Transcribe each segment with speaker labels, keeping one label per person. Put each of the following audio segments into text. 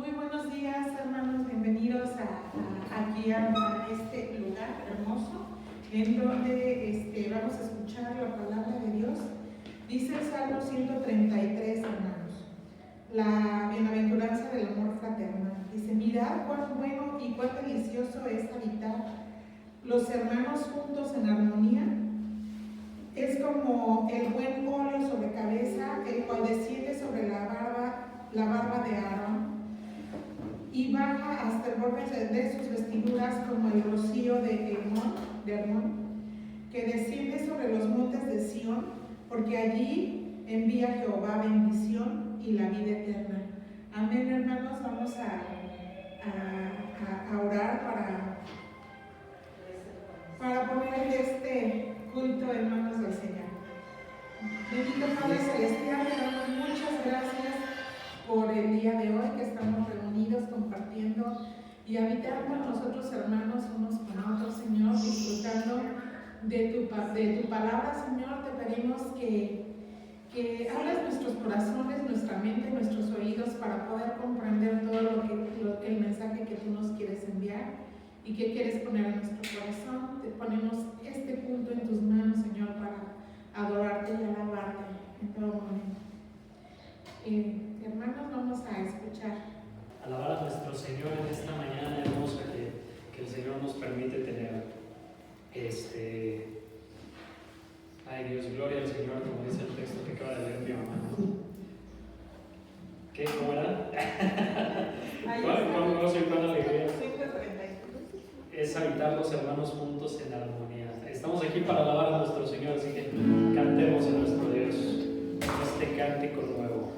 Speaker 1: Muy buenos días, hermanos, bienvenidos aquí a este lugar hermoso en donde vamos a escuchar la palabra de Dios. Dice el Salmo 133, hermanos, la bienaventuranza del amor fraternal. Dice: mirad cuán bueno y cuán delicioso es habitar los hermanos juntos en armonía. Es como el buen óleo sobre cabeza, el cual desciende sobre la barba de Aarón, y baja hasta el borde de sus vestiduras como el rocío de Hermón, que desciende sobre los montes de Sión, porque allí envía Jehová bendición y la vida eterna. Amén, hermanos. Vamos a orar para poner este culto en manos del Señor. Bendito Padre Celestial, te damos muchas gracias por el día de hoy que estamos reunidos compartiendo y habitando nosotros, hermanos, unos con otros, Señor, disfrutando de tu palabra, Señor. Te pedimos que hables nuestros corazones, nuestra mente, nuestros oídos para poder comprender todo el mensaje que tú nos quieres enviar y que quieres poner en nuestro corazón. Te ponemos este punto en tus manos, Señor, para adorarte y alabarte en todo momento. Hermanos, vamos a escuchar.
Speaker 2: Alabar a nuestro Señor en esta mañana hermosa que el Señor nos permite tener. Ay Dios, gloria al Señor, como dice el texto que acaba de leer mi mamá. ¿Qué? ¿Cómo era? ¿Cómo gozo y cuán alegría? Es habitar los hermanos juntos en armonía. Estamos aquí para alabar a nuestro Señor, así que cantemos a nuestro Dios este cántico nuevo.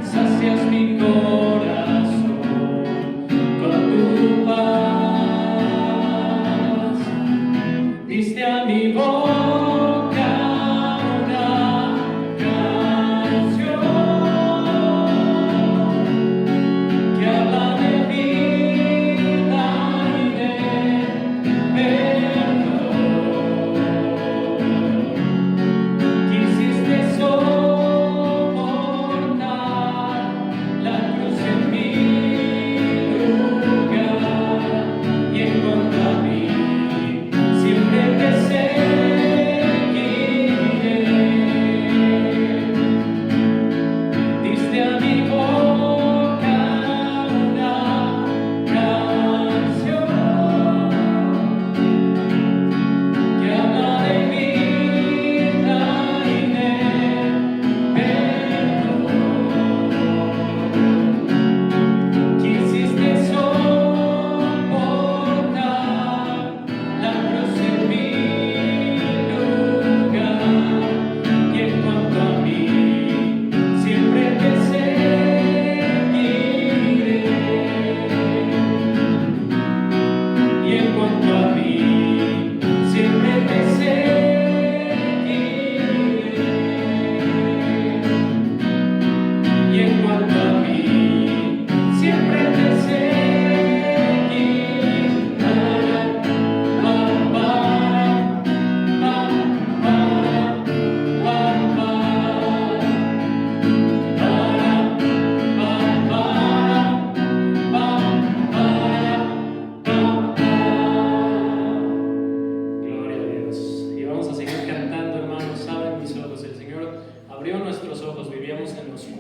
Speaker 3: Sacias mi corazón con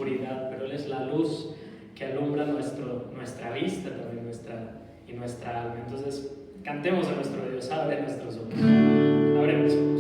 Speaker 2: oscuridad, pero Él es la luz que alumbra nuestra vista también, nuestra alma. Entonces, cantemos a nuestro Dios, abre nuestros ojos, abre mis ojos.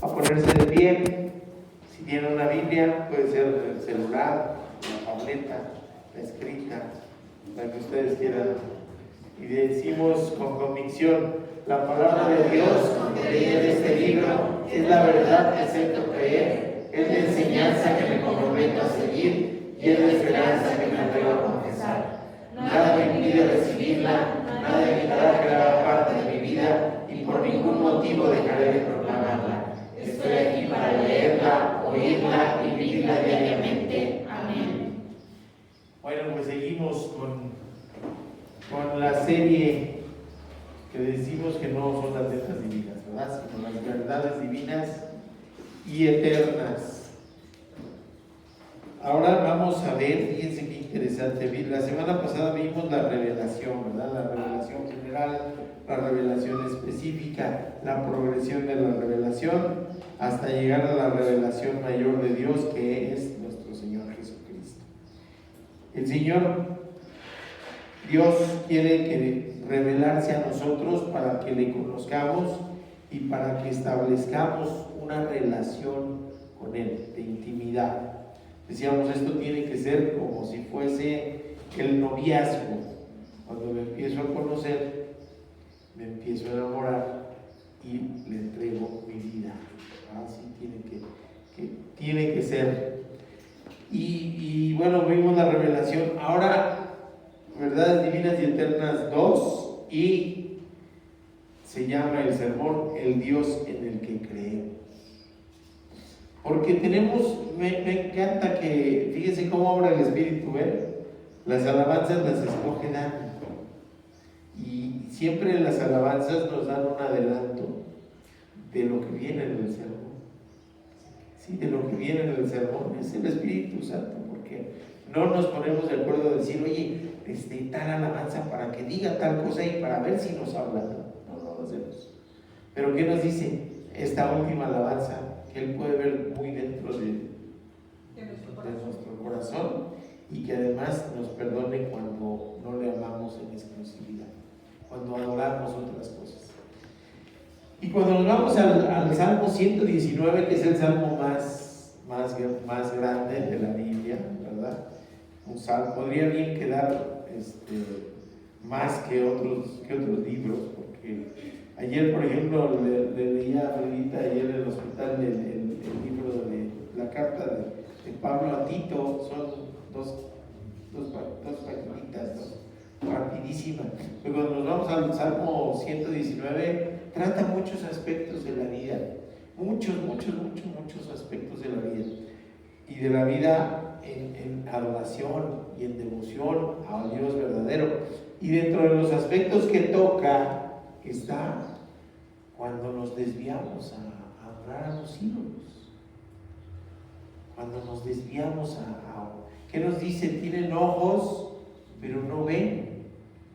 Speaker 3: A ponerse de pie, si tiene una Biblia, puede ser el celular, la tableta, la escrita, la que ustedes quieran. Y decimos con convicción: la palabra de Dios contenida en este libro es la verdad que acepto creer, es la enseñanza que me comprometo a seguir y es la esperanza que me atrevo a confesar. Nada me impide recibirla, nada evitará que haga parte de mi vida y por ningún motivo dejaré de proclamarla. Estoy aquí para leerla, oírla y vivirla diariamente. Amén. Bueno, pues seguimos con la serie que decimos que no son las letras divinas, ¿verdad? Sino las verdades divinas y eternas. Ahora vamos a ver, fíjense qué interesante. La semana pasada vimos la revelación, ¿verdad? La revelación general, la revelación específica, la progresión de la revelación, hasta llegar a la revelación mayor de Dios, que es nuestro Señor Jesucristo. El Señor Dios quiere revelarse a nosotros para que le conozcamos y para que establezcamos una relación con Él de intimidad. Decíamos, esto tiene que ser como si fuese el noviazgo. Cuando me empiezo a conocer, me empiezo a enamorar y le entrego mi vida. Así tiene que ser. Y bueno, vimos la revelación. Ahora, Verdades Divinas y Eternas 2, y se llama el sermón El Dios en el que creemos. Porque me encanta que, fíjense cómo obra el Espíritu, las alabanzas las escoge Dani. Y siempre las alabanzas nos dan un adelanto de lo que viene en el sermón. Sí, de lo que viene en el sermón es el Espíritu Santo, porque no nos ponemos de acuerdo a decir, oye, tal alabanza para que diga tal cosa y para ver si nos habla. No lo hacemos. Pero ¿qué nos dice esta última alabanza? Que Él puede ver muy dentro de nuestro corazón y que además nos perdone cuando no le amamos en exclusividad, cuando adoramos otras cosas. Y cuando nos vamos al Salmo 119, que es el salmo más grande de la Biblia, ¿verdad? Un salmo, podría bien quedar más que otros libros, porque ayer, por ejemplo, le leía a Fredita ayer en el hospital el libro de la carta de Pablo a Tito. Son dos paginitas, rapidísimas. Pero cuando nos vamos al Salmo 119, trata muchos aspectos de la vida, muchos aspectos de la vida, y de la vida en adoración y en devoción a Dios verdadero. Y dentro de los aspectos que toca está cuando nos desviamos a adorar a los ídolos, cuando nos desviamos ¿qué nos dice? Tienen ojos pero no ven,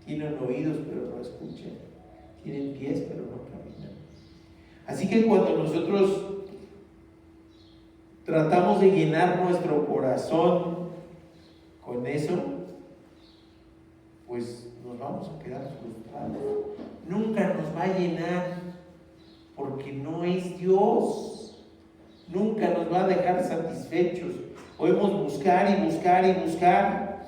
Speaker 3: tienen oídos pero no escuchan, tienen pies pero no caminan. Así que cuando nosotros tratamos de llenar nuestro corazón con eso, pues nos vamos a quedar frustrados. Nunca nos va a llenar, porque no es Dios. Nunca nos va a dejar satisfechos. Podemos buscar y buscar y buscar,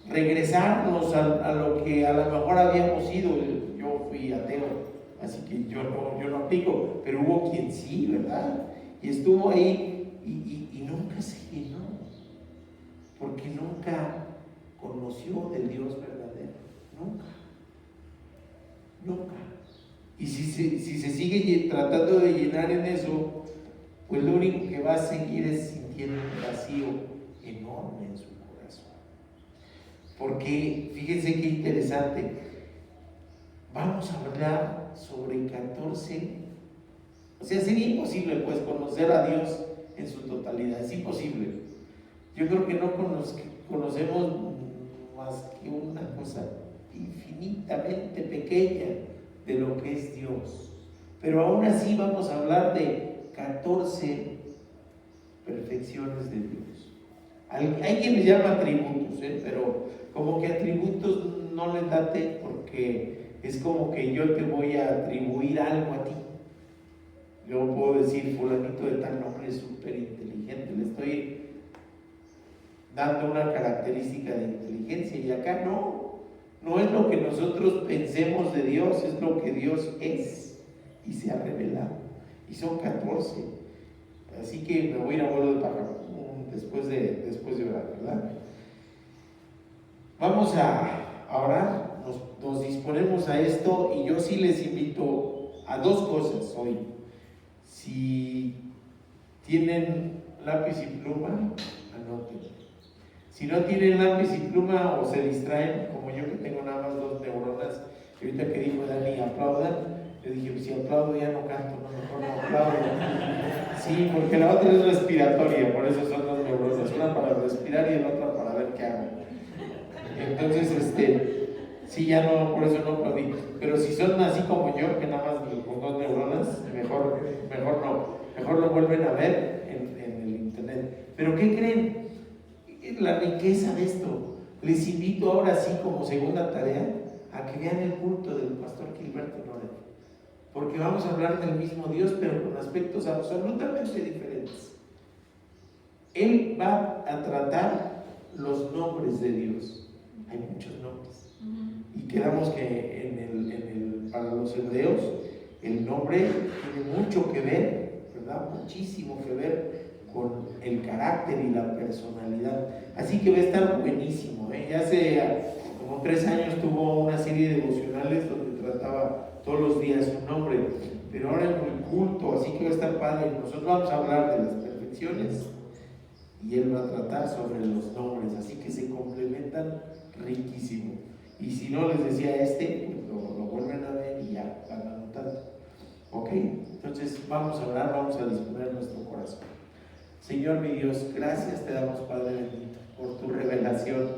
Speaker 3: regresarnos a lo que a lo mejor habíamos sido. Yo fui ateo, así que yo no aplico, pero hubo quien sí, ¿verdad? Y estuvo ahí y nunca se llenó, porque nunca conoció del Dios verdadero. Nunca. Y si se sigue tratando de llenar en eso, pues lo único que va a seguir es sintiendo un vacío enorme en su corazón. Porque fíjense qué interesante, vamos a hablar sobre 14, o sea, sería imposible pues conocer a Dios en su totalidad, es imposible. Yo creo que no conocemos más que una cosa infinitamente pequeña de lo que es Dios, pero aún así vamos a hablar de 14 perfecciones de Dios. Hay quien les llama atributos, pero como que atributos no les date, porque es como que yo te voy a atribuir algo a ti. Yo puedo decir, fulanito de tal nombre es súper inteligente, le estoy dando una característica de inteligencia, y acá no es lo que nosotros pensemos de Dios, es lo que Dios es y se ha revelado, y son 14. Así que me voy a ir a vuelo de pájaro después de orar, ¿verdad? Vamos a orar, nos disponemos a esto, y yo sí les invito a dos cosas hoy. Si tienen lápiz y pluma, anoten. Si no tienen lápiz y pluma o se distraen, como yo que tengo nada más 2 neuronas, y ahorita que dijo Dani, aplaudan, yo dije, pues si aplaudo ya no canto, mejor no aplaudo. Sí, porque la otra es respiratoria, por eso son 2 neuronas, una para respirar y la otra para ver qué hago. Entonces, sí, ya no, por eso no aplaudí. Pero si son así como yo, que nada más con 2 neuronas, mejor lo vuelven a ver en el internet. Pero ¿qué creen? La riqueza de esto, Les invito ahora sí como segunda tarea a que vean el culto del pastor Gilberto Loreto, porque vamos a hablar del mismo Dios pero con aspectos absolutamente diferentes. Él va a tratar los nombres de Dios. Hay muchos nombres y quedamos que para los hebreos el nombre tiene mucho que ver, ¿verdad? Muchísimo que ver con el carácter y la personalidad. Así que va a estar buenísimo, ¿eh? Ya hace como 3 años tuvo una serie de devocionales donde trataba todos los días un nombre, pero ahora en el culto, así que va a estar padre. Nosotros vamos a hablar de las perfecciones y él va a tratar sobre los nombres, así que se complementan riquísimo. Y si no les decía pues lo vuelven a ver y ya van anotando. ¿Ok? Entonces vamos a orar, vamos a disponer nuestro corazón. Señor mi Dios, gracias te damos, Padre bendito, por tu revelación,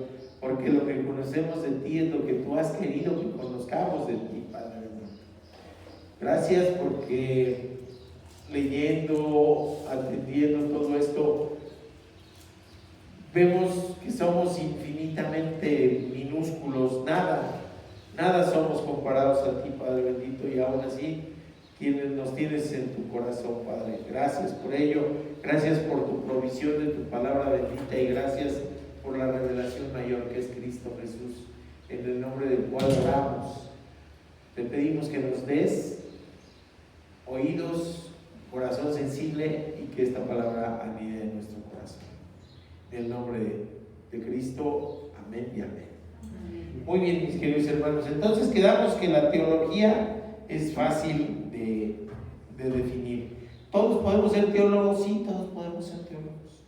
Speaker 3: porque lo que conocemos de ti es lo que tú has querido que conozcamos de ti, Padre bendito. Gracias porque leyendo, atendiendo todo esto, vemos que somos infinitamente minúsculos, nada somos comparados a ti, Padre bendito, y aún así nos tienes en tu corazón, Padre. Gracias por ello, gracias por tu provisión de tu palabra bendita y gracias por la revelación mayor que es Cristo Jesús, en el nombre del cual oramos. Te pedimos que nos des oídos, corazón sensible y que esta palabra anide en nuestro corazón. En el nombre de Cristo, amén y amén. Muy bien, mis queridos hermanos, entonces quedamos que la teología es fácil de definir. ¿Todos podemos ser teólogos? Sí, todos podemos ser teólogos,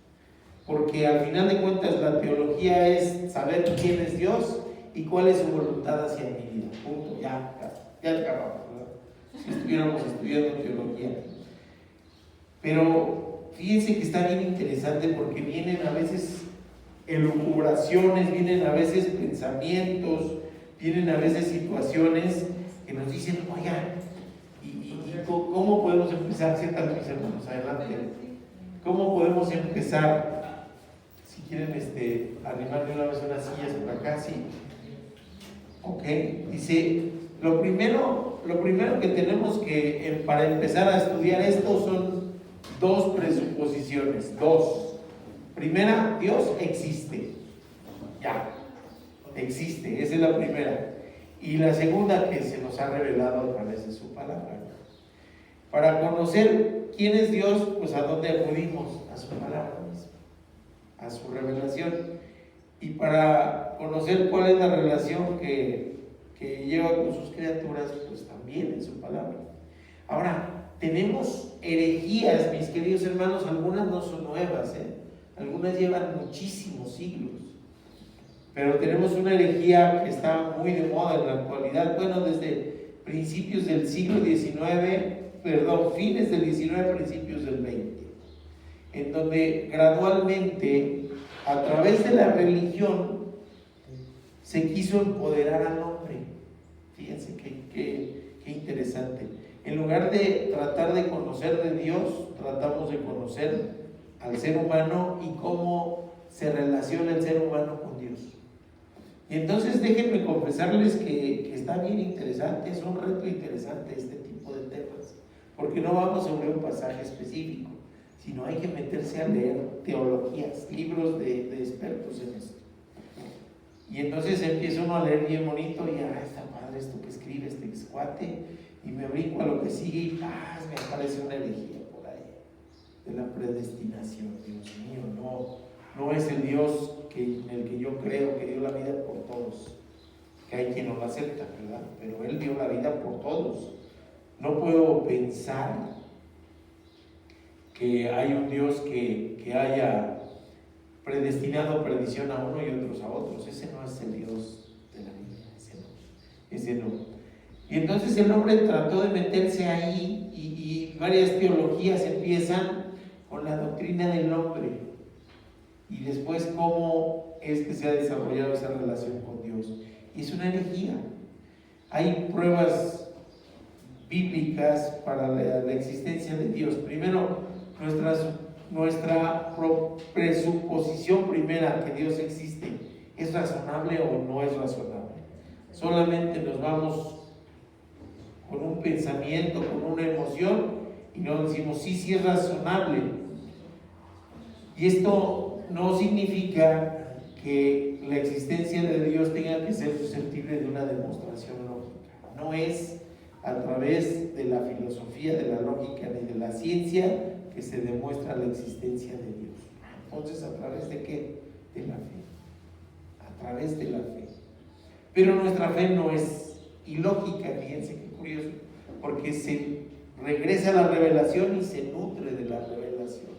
Speaker 3: porque al final de cuentas la teología es saber quién es Dios y cuál es su voluntad hacia mi vida. Punto, ya acabamos, ¿verdad? Si estuviéramos estudiando teología. Pero fíjense que está bien interesante porque vienen a veces elucubraciones, vienen a veces pensamientos, vienen a veces situaciones que nos dicen, oigan, ¿cómo podemos empezar? Siéntate, mis hermanos, adelante. ¿Cómo podemos empezar? Si quieren animar de una vez unas sillas por acá, sí. Ok, dice, lo primero que tenemos que, para empezar a estudiar esto son 2 presuposiciones, 2. Primera, Dios existe. Ya, existe, esa es la primera. Y la segunda, que se nos ha revelado a través de su palabra. Para conocer quién es Dios, pues ¿a dónde acudimos? A su palabra misma, a su revelación. Y para conocer cuál es la relación que lleva con sus criaturas, pues también en su palabra. Ahora, tenemos herejías, mis queridos hermanos, algunas no son nuevas, algunas llevan muchísimos siglos. Pero tenemos una herejía que está muy de moda en la actualidad, bueno, desde principios del siglo XIX, fines del XIX, principios del XX, en donde gradualmente, a través de la religión, se quiso empoderar al hombre. Fíjense qué interesante. En lugar de tratar de conocer de Dios, tratamos de conocer al ser humano y cómo se relaciona el ser humano con Dios. Y entonces déjenme confesarles que está bien interesante, es un reto interesante este tipo de temas, porque no vamos sobre un pasaje específico, sino hay que meterse a leer teologías, libros de expertos en esto. Y entonces empieza uno a leer bien bonito y está padre esto que escribe este cuate, y me brinco a lo que sigue y me aparece una herejía por ahí, de la predestinación. Dios mío, no es el Dios en el que yo creo, que dio la vida por todos, que hay quien no lo acepta, ¿verdad? Pero Él dio la vida por todos. No puedo pensar que hay un Dios que haya predestinado perdición a uno y otros a otros. Ese no es el Dios de la Biblia, ese no. Y entonces el hombre trató de meterse ahí y varias teologías empiezan con la doctrina del hombre. Y después cómo es que se ha desarrollado esa relación con Dios. Y es una herejía. Hay pruebas bíblicas para la existencia de Dios. Primero, nuestra presuposición primera que Dios existe ¿Es razonable o no es razonable? Solamente nos vamos con un pensamiento, con una emoción, y no decimos, sí es razonable. Y esto no significa que la existencia de Dios tenga que ser susceptible de una demostración lógica. No es a través de la filosofía, de la lógica ni de la ciencia que se demuestra la existencia de Dios. Entonces, ¿a través de qué? De la fe. A través de la fe. Pero nuestra fe no es ilógica, fíjense qué curioso, porque se regresa a la revelación y se nutre de la revelación.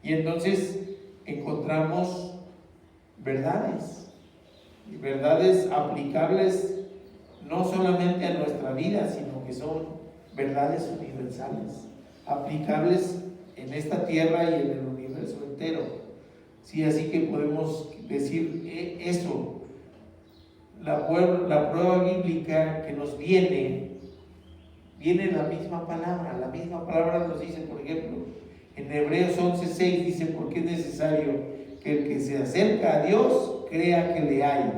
Speaker 3: Y entonces encontramos verdades, y verdades aplicables no solamente a nuestra vida, sino que son verdades universales, aplicables en esta tierra y en el universo entero. Sí, así que podemos decir eso. La prueba bíblica que nos viene la misma palabra nos dice, por ejemplo, en Hebreos 11:6 dice, porque es necesario que el que se acerca a Dios crea que le hay.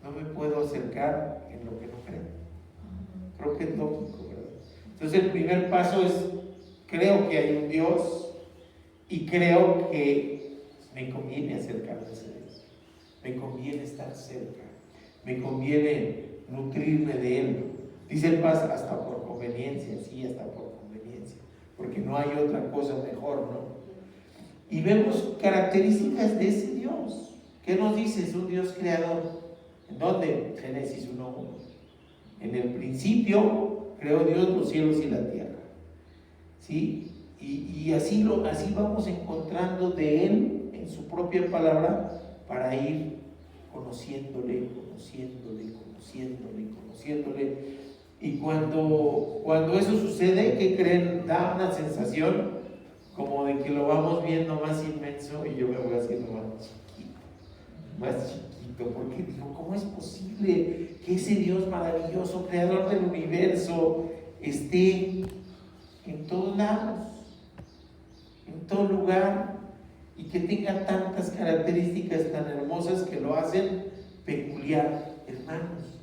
Speaker 3: No me puedo acercar en lo que no creo. Creo que es lógico, ¿verdad? Entonces el primer paso es, creo que hay un Dios y creo que me conviene acercarme a ese Dios. Me conviene estar cerca. Me conviene nutrirme de Él. Dice el Paz, hasta por conveniencia, sí, hasta por conveniencia, porque no hay otra cosa mejor, ¿no? Y vemos características de ese Dios. ¿Qué nos dice? Es un Dios creador. ¿En dónde? Génesis 1:1. En el principio creó Dios los cielos y la tierra. ¿Sí? Y así vamos encontrando de Él en su propia palabra para ir conociéndole. Y cuando eso sucede, ¿qué creen? Da una sensación como de que lo vamos viendo más inmenso y yo me voy haciendo más chiquito, porque digo, ¿cómo es posible que ese Dios maravilloso, creador del universo, esté en todos lados, en todo lugar, y que tenga tantas características tan hermosas que lo hacen peculiar? Hermanos,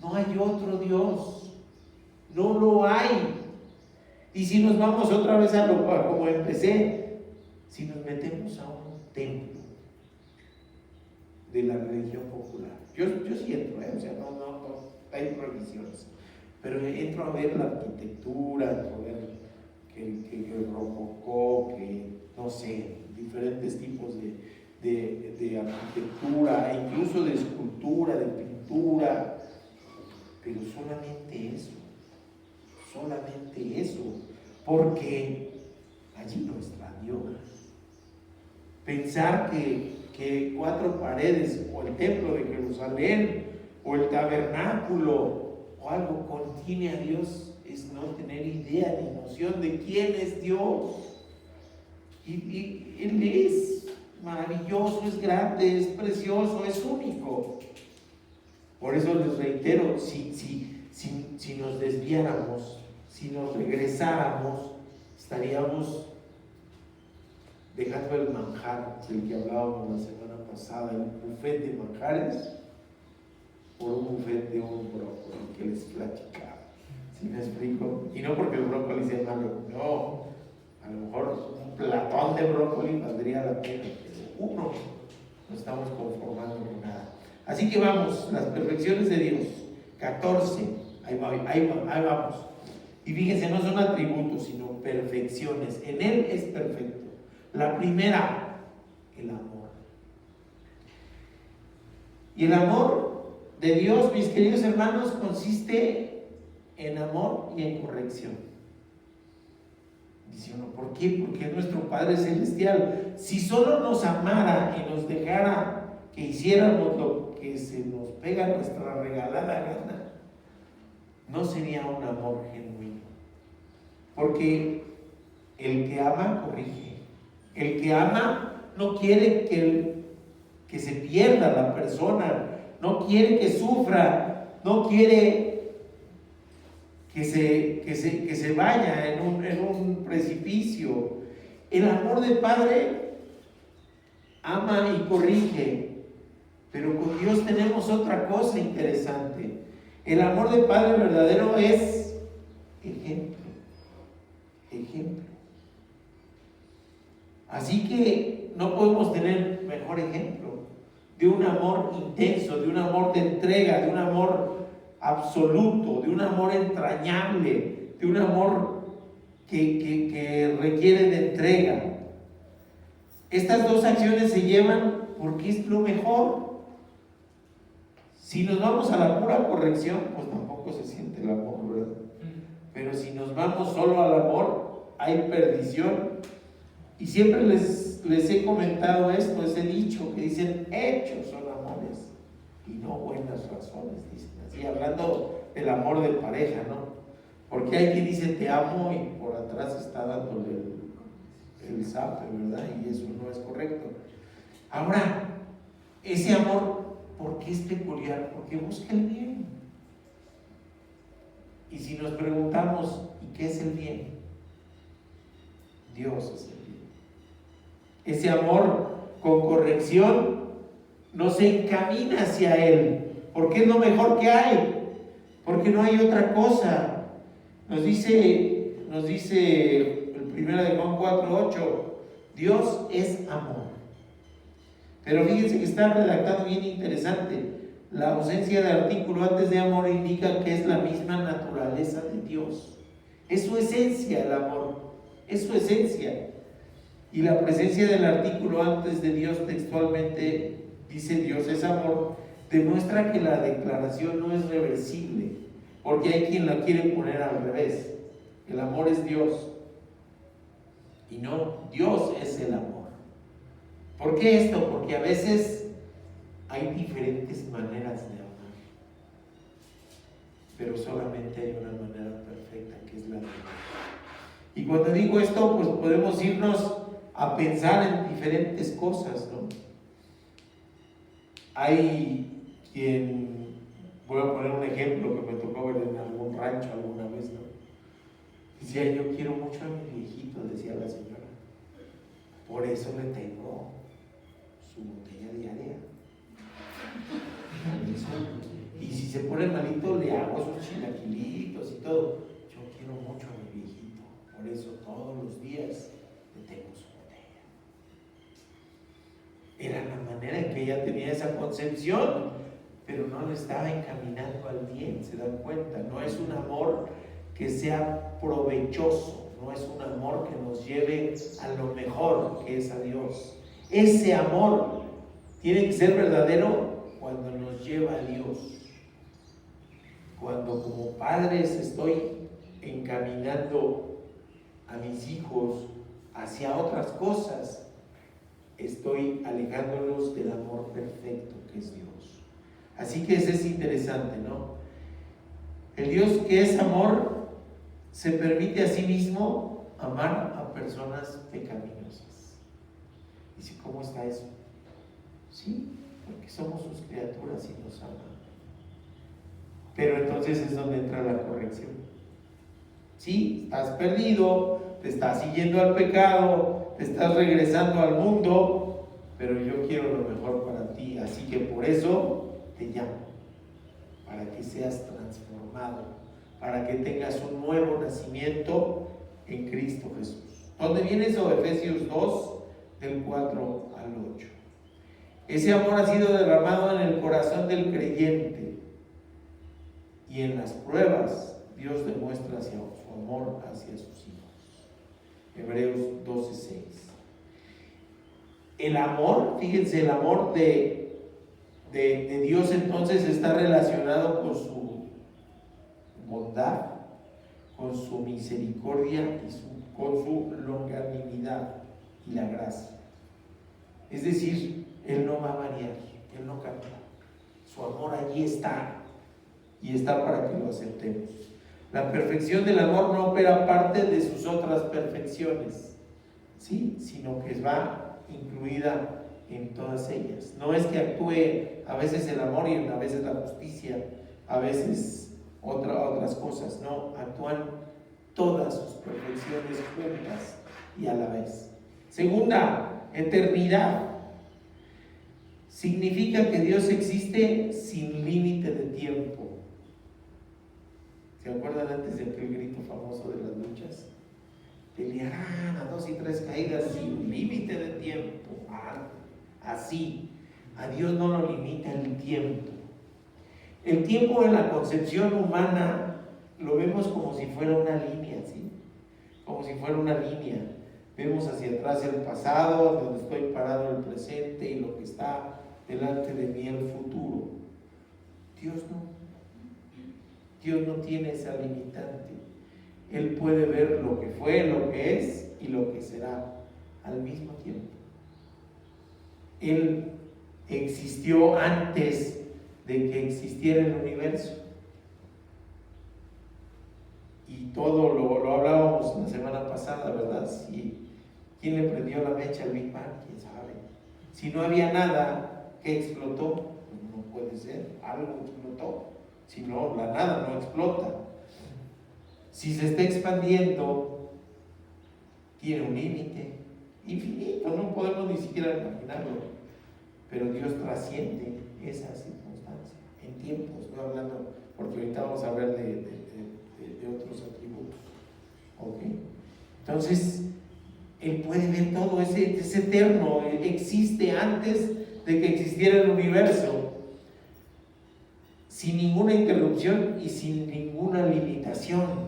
Speaker 3: no hay otro Dios, no lo hay. Y si nos vamos otra vez a como empecé, si nos metemos a un templo de la religión popular, yo sí entro, o sea, no hay prohibiciones, pero entro a ver la arquitectura, entro a ver que el rococó, que no sé, diferentes tipos de arquitectura, e incluso de escultura, de pintura, pero solamente eso, porque allí no está Dios. Pensar que 4 paredes, o el templo de Jerusalén, o el tabernáculo, o algo contiene a Dios, es no tener idea ni noción de quién es Dios. Y Él es maravilloso, es grande, es precioso, es único. Por eso les reitero, si nos desviáramos, si nos regresáramos, estaríamos dejando el manjar del que hablábamos la semana pasada, el buffet de manjares, por un buffet de un brócoli que les platicaba. ¿Sí me explico? Y no porque el brócoli sea malo, no. A lo mejor un platón de brócoli valdría la pena, pero uno no estamos conformando con nada. Así que vamos, las perfecciones de Dios, 14, ahí vamos. Y fíjense, no son atributos, sino perfecciones. En Él es perfecto. La primera, el amor. Y el amor de Dios, mis queridos hermanos, consiste en amor y en corrección. Dice uno, ¿por qué? Porque es nuestro Padre Celestial. Si solo nos amara y nos dejara que hiciéramos lo que se nos pega nuestra regalada gana, no sería un amor genuino. Porque el que ama corrige. El que ama no quiere que se pierda la persona, no quiere que sufra, no quiere que se vaya en un precipicio. El amor de padre ama y corrige. Pero con Dios tenemos otra cosa interesante. El amor de Padre verdadero es ejemplo. Ejemplo. Así que no podemos tener mejor ejemplo de un amor intenso, de un amor de entrega, de un amor absoluto, de un amor entrañable, de un amor que requiere de entrega. Estas dos acciones se llevan porque es lo mejor. Si nos vamos a la pura corrección, pues tampoco se siente el amor, ¿verdad? Pero si nos vamos solo al amor, hay perdición. Y siempre les he comentado esto, ese dicho que dicen, hechos son amores y no buenas razones, dicen así, hablando del amor de pareja, ¿no? Porque hay quien dice te amo y por atrás está dándole el zape, ¿verdad? Y eso no es correcto. Ahora, ese amor, ¿por qué es peculiar? Porque busca el bien. Y si nos preguntamos, ¿y qué es el bien? Dios es el bien. Ese amor con corrección nos encamina hacia Él, porque es lo mejor que hay, porque no hay otra cosa. Nos dice el 1 de Juan 4:8, Dios es amor. Pero fíjense que está redactado bien interesante. La ausencia de artículo antes de amor indica que es la misma naturaleza de Dios. Es su esencia el amor, es su esencia. Y la presencia del artículo antes de Dios textualmente dice Dios es amor, demuestra que la declaración no es reversible, porque hay quien la quiere poner al revés. El amor es Dios y no, Dios es el amor. ¿Por qué esto? Porque a veces hay diferentes maneras de amar, pero solamente hay una manera perfecta, que es la de amar. Y cuando digo esto, pues podemos irnos a pensar en diferentes cosas, ¿no? Hay quien, voy a poner un ejemplo que me tocó ver en algún rancho alguna vez, ¿no? Decía, yo quiero mucho a mi viejito, decía la señora, por eso le tengo su botella diaria. Y si se pone malito, le hago sus chilaquilitos y todo. Yo quiero mucho a mi viejito, por eso todos los días le tengo su botella. Era la manera en que ella tenía esa concepción, pero no le estaba encaminando al bien, ¿se dan cuenta? No es un amor que sea provechoso, no es un amor que nos lleve a lo mejor, que es a Dios. Ese amor tiene que ser verdadero cuando nos lleva a Dios. Cuando como padres estoy encaminando a mis hijos hacia otras cosas, estoy alejándolos del amor perfecto que es Dios. Así que eso es interesante, ¿no? El Dios que es amor se permite a sí mismo amar a personas pecaminosas. Dice, ¿cómo está eso? Sí, porque somos sus criaturas y nos aman. Pero entonces es donde entra la corrección. Sí, estás perdido, te estás siguiendo al pecado, te estás regresando al mundo, pero yo quiero lo mejor para ti, así que por eso te llamo, para que seas transformado, para que tengas un nuevo nacimiento en Cristo Jesús. ¿Dónde viene eso? Efesios 2, del 4 al 8. Ese amor ha sido derramado en el corazón del creyente, y en las pruebas Dios demuestra su amor hacia sus hijos. Hebreos 12:6. El amor, fíjense, el amor de Dios entonces está relacionado con su bondad, con su misericordia y con su longanimidad y la gracia. Es decir, Él no va a variar, Él no cambia. Su amor allí está y está para que lo aceptemos. La perfección del amor no opera parte de sus otras perfecciones, ¿sí? Sino que va incluida en todas ellas. No es que actúe a veces el amor y a veces la justicia, a veces otras cosas, no, actúan todas sus perfecciones juntas y a la vez. Segunda, eternidad. significa que Dios existe sin límite de tiempo. ¿Se acuerdan antes de aquel grito famoso de las luchas? Pelearán a 2 y 3 caídas sin límite de tiempo. Así, a Dios no lo limita el tiempo. El tiempo en la concepción humana lo vemos como si fuera una línea, ¿sí? Como si fuera una línea. Vemos hacia atrás el pasado, donde estoy parado el presente y lo que está delante de mí el futuro. Dios no. Dios no tiene esa limitante. Él puede ver lo que fue, lo que es y lo que será al mismo tiempo. Él existió antes de que existiera el universo. Y todo lo hablábamos la semana pasada, ¿verdad? ¿Quién le prendió la mecha al Big Bang? ¿Quién sabe? Si no había nada, ¿qué explotó? No puede ser, algo explotó. Si no, la nada no explota. Si se está expandiendo, tiene un límite infinito, no podemos ni siquiera imaginarlo. Pero Dios trasciende esa circunstancia en tiempo. Estoy hablando, porque ahorita vamos a hablar de otros atributos. ¿Ok? Entonces, Él puede ver todo, es eterno, existe antes de que existiera el universo, sin ninguna interrupción y sin ninguna limitación.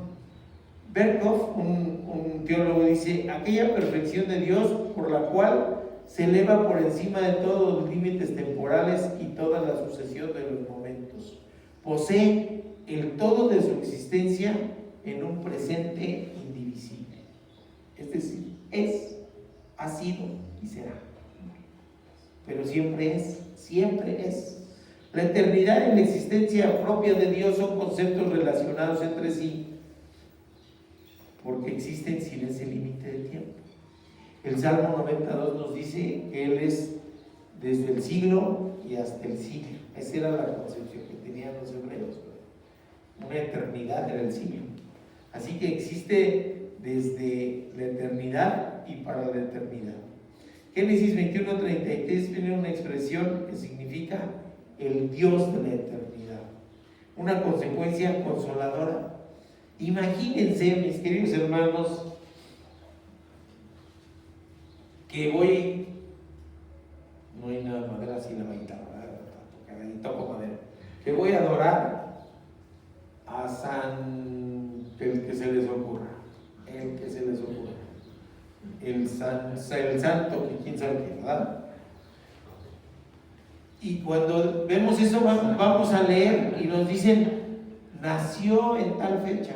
Speaker 3: Berkhoff, un teólogo, dice: aquella perfección de Dios por la cual se eleva por encima de todos los límites temporales y toda la sucesión de los momentos. Posee el todo de su existencia en un presente indivisible. Es decir, ha sido y será. Pero siempre es, siempre es. La eternidad y la existencia propia de Dios son conceptos relacionados entre sí, porque existen sin ese límite de tiempo. El Salmo 92 nos dice que Él es desde el siglo y hasta el siglo. Esa era la concepción que tenían los hebreos. Una eternidad era el siglo. Así que existe desde la eternidad y para la eternidad. Génesis 21:33 tiene una expresión que significa el Dios de la eternidad. Una consecuencia consoladora. Imagínense, mis queridos hermanos, que voy, no hay nada de madera así la guitarra, y toco madera, que voy a adorar a el que se les ocurra, el santo, que quién sabe qué, ¿verdad? Y cuando vemos eso, vamos a leer y nos dicen: nació en tal fecha.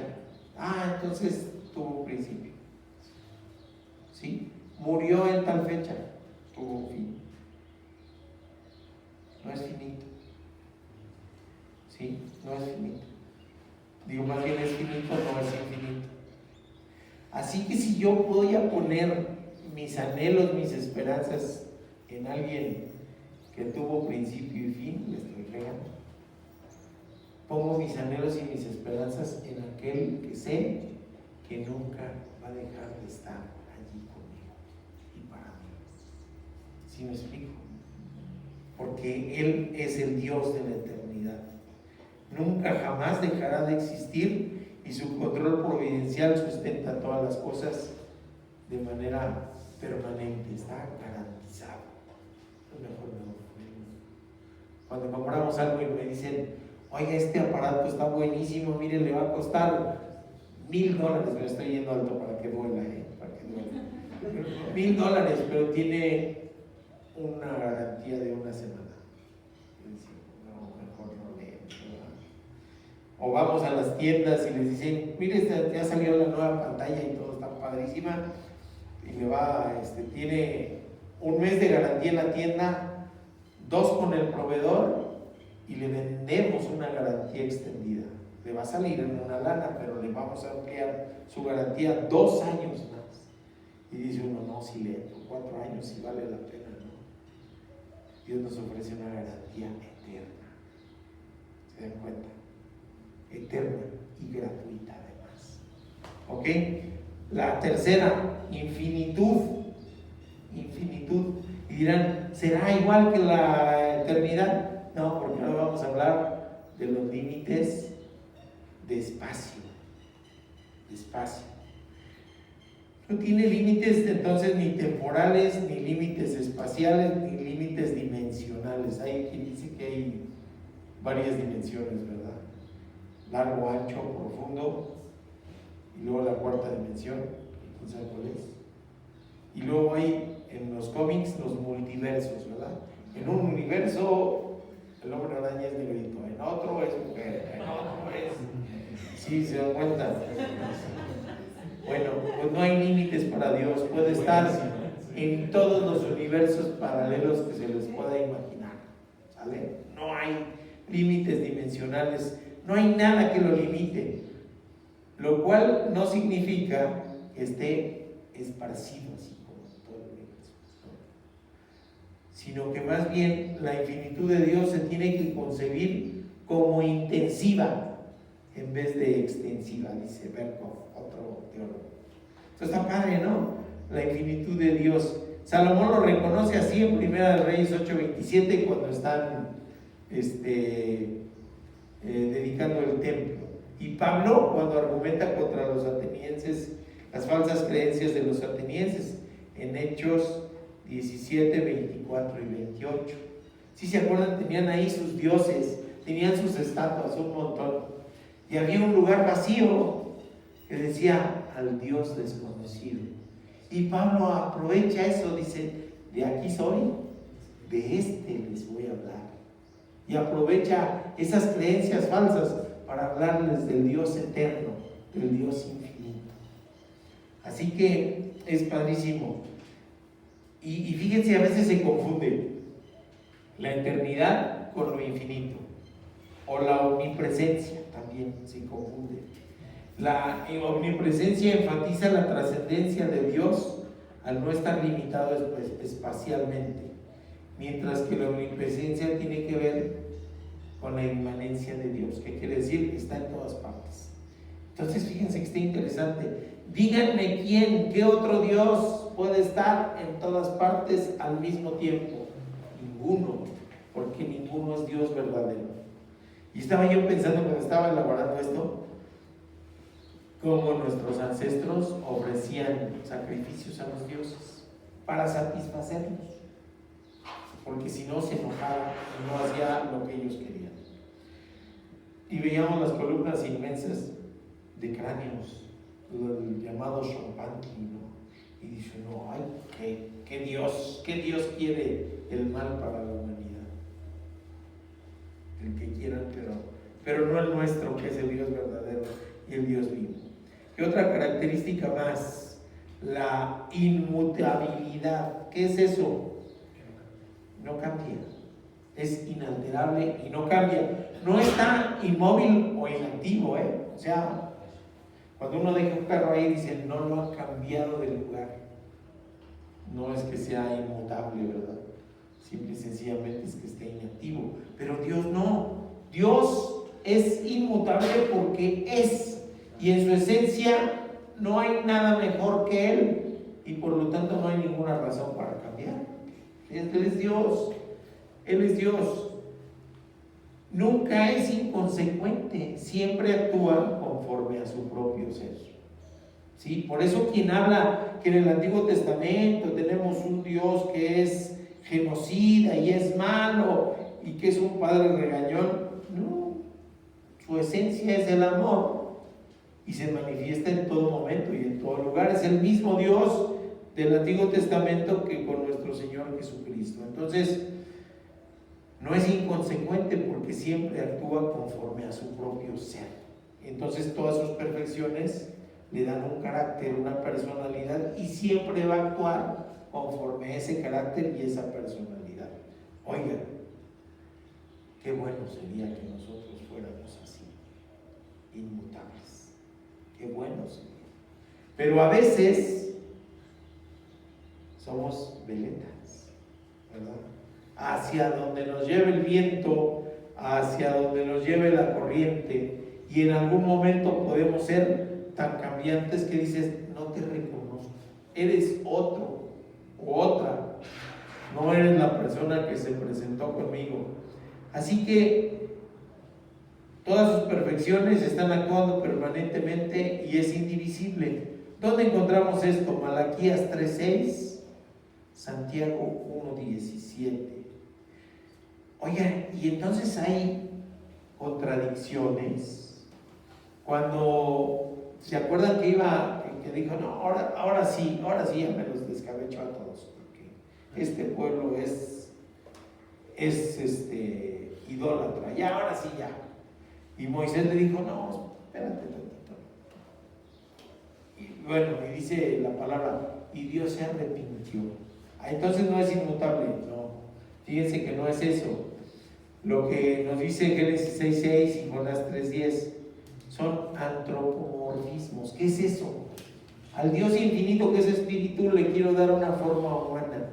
Speaker 3: Entonces tuvo principio. ¿Sí? Murió en tal fecha, tuvo fin. No es finito. ¿Sí? No es finito. Digo, más bien es finito, no es infinito. Así que si yo voy a poner mis anhelos, mis esperanzas en alguien que tuvo principio y fin, le estoy regando. Pongo mis anhelos y mis esperanzas en aquel que sé que nunca va a dejar de estar allí conmigo y para mí. ¿Sí me explico? Porque Él es el Dios de la eternidad. Nunca jamás dejará de existir y su control providencial sustenta todas las cosas de manera permanente. Está garantizado. Es mejor no. Cuando compramos algo y me dicen: oiga, este aparato está buenísimo, mire, le va a costar $1,000. Me estoy yendo alto para que duela, para que duela. $1,000, pero tiene una garantía de una semana. No, mejor no le. O vamos a las tiendas y les dicen: mire, ya salió la nueva pantalla y todo está padrísima, y le va, tiene un mes de garantía en la tienda, 2 con el proveedor, y le vendemos una garantía extendida. Le va a salir en una lana, pero le vamos a ampliar su garantía 2 años más. Y dice uno: no, si le 4 años si vale la pena, ¿no? Dios nos ofrece una garantía eterna. ¿Se dan cuenta? Eterna y gratuita además. ¿Ok? La tercera, infinitud. Y Dirán, ¿será igual que la eternidad? No, porque ahora vamos a hablar de los límites de espacio. Espacio. No tiene límites entonces ni temporales, ni límites espaciales, ni límites dimensionales. Hay quien dice que hay varias dimensiones, ¿verdad? Largo, ancho, profundo, y luego la cuarta dimensión, ¿quién sabe cuál es? Y luego hay en los cómics los multiversos, ¿verdad? En un universo el hombre araña es negrito, en otro es mujer, en otro es... Sí, se dan cuenta. Bueno, pues no hay límites para Dios, puede estar en todos los universos paralelos que se les pueda imaginar, ¿sale? No hay límites dimensionales, no hay nada que lo limite, lo cual no significa que esté esparcido así como todo el universo, ¿no? Sino que más bien la infinitud de Dios se tiene que concebir como intensiva en vez de extensiva, dice Berkhoff, otro teólogo. Esto está padre, ¿no? La infinitud de Dios. Salomón lo reconoce así en 1 Reyes 8:27 cuando están dedicando el templo. Y Pablo cuando argumenta contra los atenienses, las falsas creencias de los atenienses, en Hechos 17, 24 y 28. Si se acuerdan, tenían ahí sus dioses, tenían sus estatuas, un montón. Y había un lugar vacío que decía al Dios desconocido. Y Pablo aprovecha eso, dice, de aquí soy, de este les voy a hablar. Y aprovecha esas creencias falsas para hablarles del Dios eterno, del Dios infinito. Así que es padrísimo. Y fíjense, a veces se confunde la eternidad con lo infinito, o la omnipresencia también se confunde. La omnipresencia enfatiza la trascendencia de Dios al no estar limitado espacialmente, mientras que la omnipresencia tiene que ver con la inmanencia de Dios, que quiere decir que está en todas partes. Entonces fíjense que está interesante. Díganme qué otro Dios puede estar en todas partes al mismo tiempo. Ninguno, porque ninguno es Dios verdadero. Y estaba yo pensando cuando estaba elaborando esto, cómo nuestros ancestros ofrecían sacrificios a los dioses para satisfacerlos, porque si no se enojaban y no hacía lo que ellos querían. Y veíamos las columnas inmensas de cráneos, el llamado Shompanki, ¿no? Y dice, no, ay, ¿qué Dios quiere el mal para la humanidad? El que quieran, pero no el nuestro, que es el Dios verdadero y el Dios vivo. Y otra característica más, la inmutabilidad. ¿Qué es eso? No cambia, es inalterable y no cambia. No está inmóvil o inactivo, O sea, cuando uno deja un perro ahí, dice, no lo ha cambiado de lugar. No es que sea inmutable, ¿verdad? Simple y sencillamente es que esté inactivo. Pero Dios no. Dios es inmutable porque es. Y en su esencia no hay nada mejor que Él. Y por lo tanto no hay ninguna razón para cambiar. Él es Dios. Él es Dios. Nunca es inconsecuente. Siempre actúa conforme a su propio ser. ¿Sí? Por eso quien habla que en el Antiguo Testamento tenemos un Dios que es genocida y es malo y que es un padre regañón, no. Su esencia es el amor. Y se manifiesta en todo momento y en todo lugar. Es el mismo Dios del Antiguo Testamento que con nuestro Señor Jesucristo. Entonces, no es inconsecuente porque siempre actúa conforme a su propio ser. Entonces, todas sus perfecciones le dan un carácter, una personalidad, y siempre va a actuar conforme a ese carácter y esa personalidad. Oigan, qué bueno sería que nosotros fuéramos así, inmutables. Qué bueno sería. Pero a veces somos veletas, ¿verdad? Hacia donde nos lleve el viento, hacia donde nos lleve la corriente, y en algún momento podemos ser tan cambiantes que dices, no te reconozco, eres otro o otra, no persona que se presentó conmigo. Así que todas sus perfecciones están actuando permanentemente y es indivisible. ¿Dónde encontramos esto? Malaquías 3:6, Santiago 1:17. Oigan, y entonces hay contradicciones. Cuando se acuerdan que dijo, no, ahora sí ya me los descabecho a todos, porque este pueblo es idólatra, ya, ahora sí ya. Y Moisés le dijo, no, espérate tantito. Y bueno, y dice la palabra, y Dios se arrepintió. Entonces no es inmutable, no. Fíjense que no es eso. Lo que nos dice Génesis 6:6 y Jonás 3:10 son antropomorfismos. ¿Qué es eso? Al Dios infinito que es espíritu le quiero dar una forma humana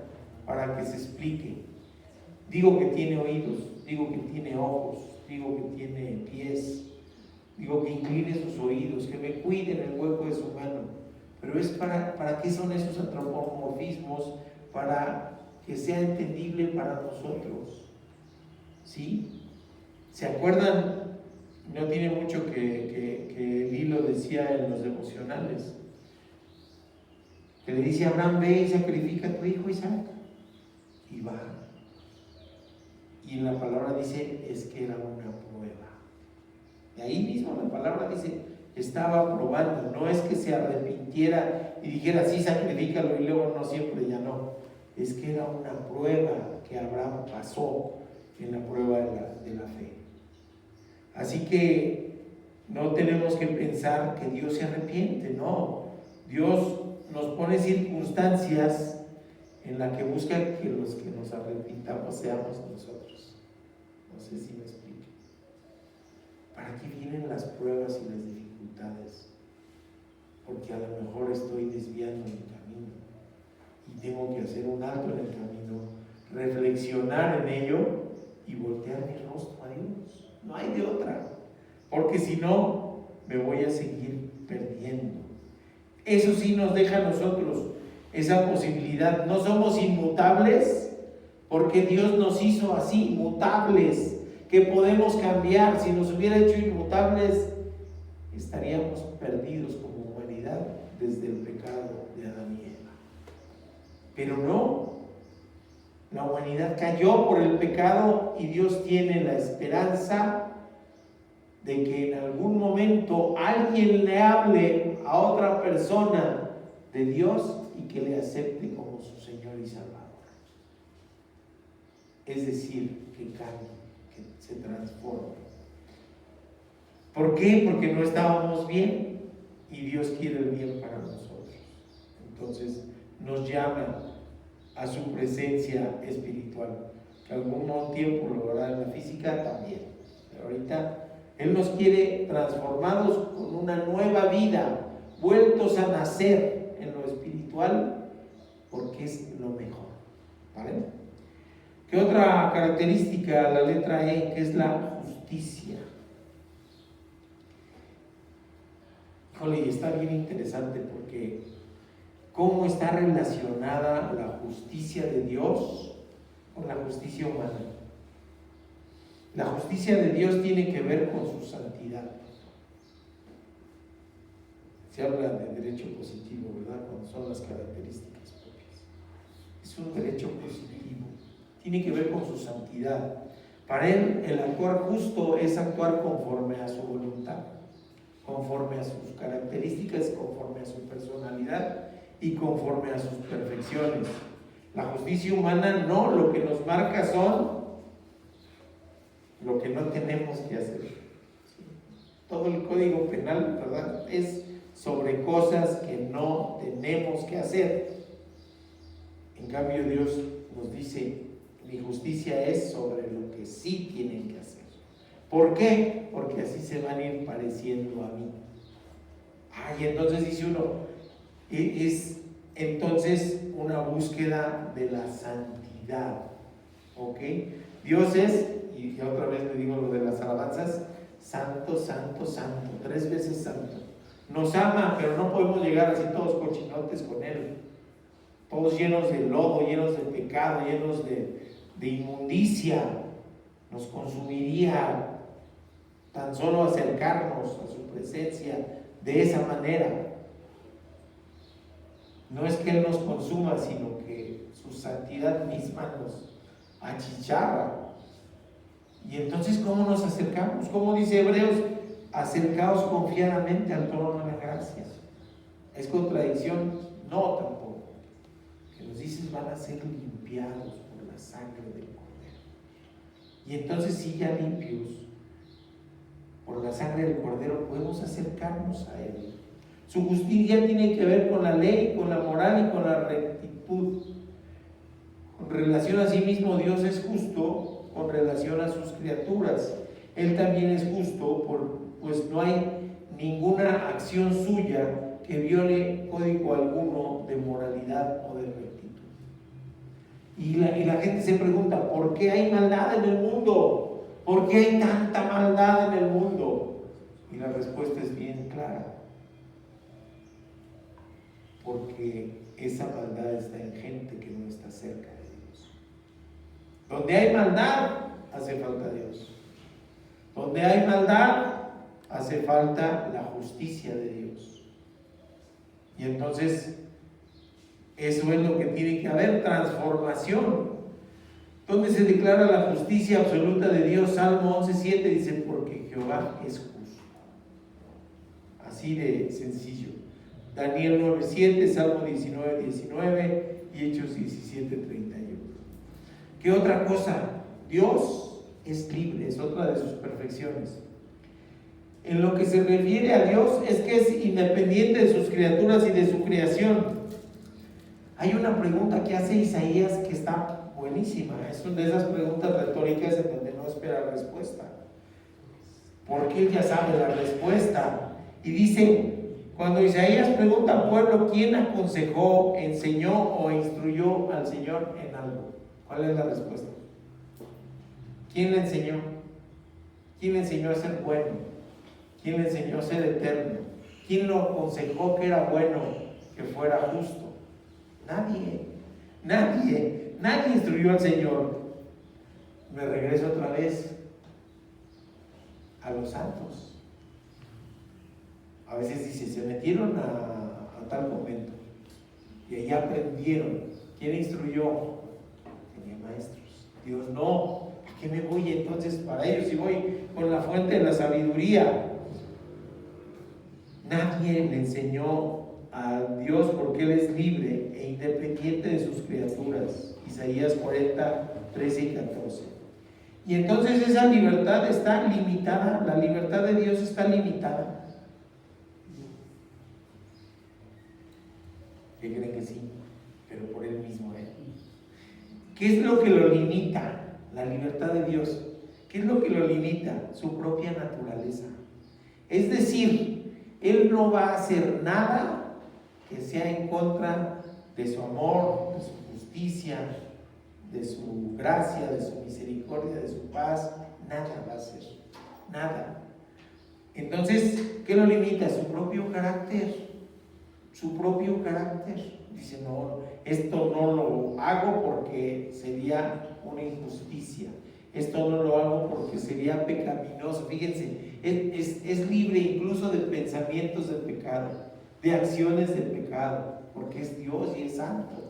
Speaker 3: para que se explique. Digo que tiene oídos, digo que tiene ojos, digo que tiene pies, digo que incline sus oídos, que me cuide en el hueco de su mano. Pero es ¿para qué son esos antropomorfismos? Para que sea entendible para nosotros. ¿Sí? ¿Se acuerdan? No tiene mucho que Lilo decía en los devocionales, que le dice a Abraham, ve y sacrifica a tu hijo Isaac. Y va. Y en la palabra dice, es que era una prueba. Y ahí mismo la palabra dice, estaba probando. No es que se arrepintiera y dijera, sí, sacrifícalo y luego no, siempre ya no. Es que era una prueba que Abraham pasó en la prueba de la fe. Así que no tenemos que pensar que Dios se arrepiente, no. Dios nos pone circunstancias en las que busca que los que nos arrepintamos seamos nosotros. No sé si me explico. ¿Para qué vienen las pruebas y las dificultades? Porque a lo mejor estoy desviando mi camino y tengo que hacer un alto en el camino, reflexionar en ello y voltear mi rostro a Dios. No hay de otra, porque si no, me voy a seguir perdiendo. Eso sí nos deja a nosotros esa posibilidad. No somos inmutables, porque Dios nos hizo así, mutables, que podemos cambiar. Si nos hubiera hecho inmutables, estaríamos perdidos como humanidad desde el pecado de Adán y Eva. Pero no. La humanidad cayó por el pecado y Dios tiene la esperanza de que en algún momento alguien le hable a otra persona de Dios y que le acepte como su Señor y Salvador. Es decir, que cambie, que se transforme. ¿Por qué? Porque no estábamos bien y Dios quiere el bien para nosotros. Entonces nos llama a su presencia espiritual, que algún tiempo lo hará en la física también, pero ahorita Él nos quiere transformados con una nueva vida, vueltos a nacer en lo espiritual, porque es lo mejor, ¿vale? ¿Qué otra característica? La letra E, que es la justicia. Híjole, y está bien interesante porque ¿cómo está relacionada la justicia de Dios con la justicia humana? La justicia de Dios tiene que ver con su santidad. Se habla de derecho positivo, ¿verdad? Cuando son las características propias. Es un derecho positivo. Tiene que ver con su santidad. Para Él, el actuar justo es actuar conforme a su voluntad, conforme a sus características, conforme a su personalidad y conforme a sus perfecciones. La justicia humana no, lo que nos marca son lo que no tenemos que hacer. Todo el código penal, ¿verdad?, es sobre cosas que no tenemos que hacer. En cambio, Dios nos dice, mi justicia es sobre lo que sí tienen que hacer. ¿Por qué? Porque así se van a ir pareciendo a mí. Y entonces dice uno, es entonces una búsqueda de la santidad, ¿ok? Dios es, y otra vez le digo lo de las alabanzas, santo, santo, santo, 3 veces santo. Nos ama, pero no podemos llegar así todos cochinotes con Él, todos llenos de lodo, llenos de pecado, llenos de inmundicia, nos consumiría tan solo acercarnos a su presencia de esa manera. No es que Él nos consuma, sino que su santidad misma nos achicharra. Y entonces, ¿cómo nos acercamos? ¿Cómo dice Hebreos? Acercaos confiadamente al trono de la gracia. ¿Es contradicción? No, tampoco. Que nos dices van a ser limpiados por la sangre del Cordero. Y entonces, si ya limpios por la sangre del Cordero, podemos acercarnos a Él. Su justicia tiene que ver con la ley, con la moral y con la rectitud. Con relación a sí mismo, Dios es justo con relación a sus criaturas. Él también es justo, pues no hay ninguna acción suya que viole código alguno de moralidad o de rectitud. Y la gente se pregunta, ¿por qué hay maldad en el mundo? ¿Por qué hay tanta maldad en el mundo? Y la respuesta es bien clara. Porque esa maldad está en gente que no está cerca de Dios. Donde hay maldad, hace falta Dios. Donde hay maldad, hace falta la justicia de Dios. Y entonces, eso es lo que tiene que haber, transformación. Donde se declara la justicia absoluta de Dios, Salmo 11:7 dice, porque Jehová es justo. Así de sencillo. Daniel 9:7, Salmo 19:19 y Hechos 17:31. ¿Qué otra cosa? Dios es libre, es otra de sus perfecciones. En lo que se refiere a Dios es que es independiente de sus criaturas y de su creación. Hay una pregunta que hace Isaías que está buenísima. Es una de esas preguntas retóricas en donde no espera respuesta. Porque él ya sabe la respuesta. Y dice, cuando Isaías pregunta al pueblo, ¿quién aconsejó, enseñó o instruyó al Señor en algo? ¿Cuál es la respuesta? ¿Quién le enseñó? ¿Quién le enseñó a ser bueno? ¿Quién le enseñó a ser eterno? ¿Quién lo aconsejó que era bueno, que fuera justo? Nadie instruyó al Señor. Me regreso otra vez a los santos. A veces dice, se metieron a tal momento y ahí aprendieron. ¿Quién instruyó? Tenía maestros. Dios no. ¿A qué me voy entonces para ellos si voy con la fuente de la sabiduría? Nadie le enseñó a Dios porque Él es libre e independiente de sus criaturas. Isaías 40, 13 y 14. Y entonces esa libertad está limitada. La libertad de Dios está limitada. ¿Qué creen que sí? Pero por Él mismo, ¿Qué es lo que lo limita? La libertad de Dios. ¿Qué es lo que lo limita? Su propia naturaleza. Es decir, Él no va a hacer nada que sea en contra de su amor, de su justicia, de su gracia, de su misericordia, de su paz. Nada va a hacer. Nada. Entonces, ¿qué lo limita? Su propio carácter. Su propio carácter. Dice, no, esto no lo hago porque sería una injusticia. Esto no lo hago porque sería pecaminoso. Fíjense, es libre incluso de pensamientos de pecado, de acciones de pecado, porque es Dios y es santo.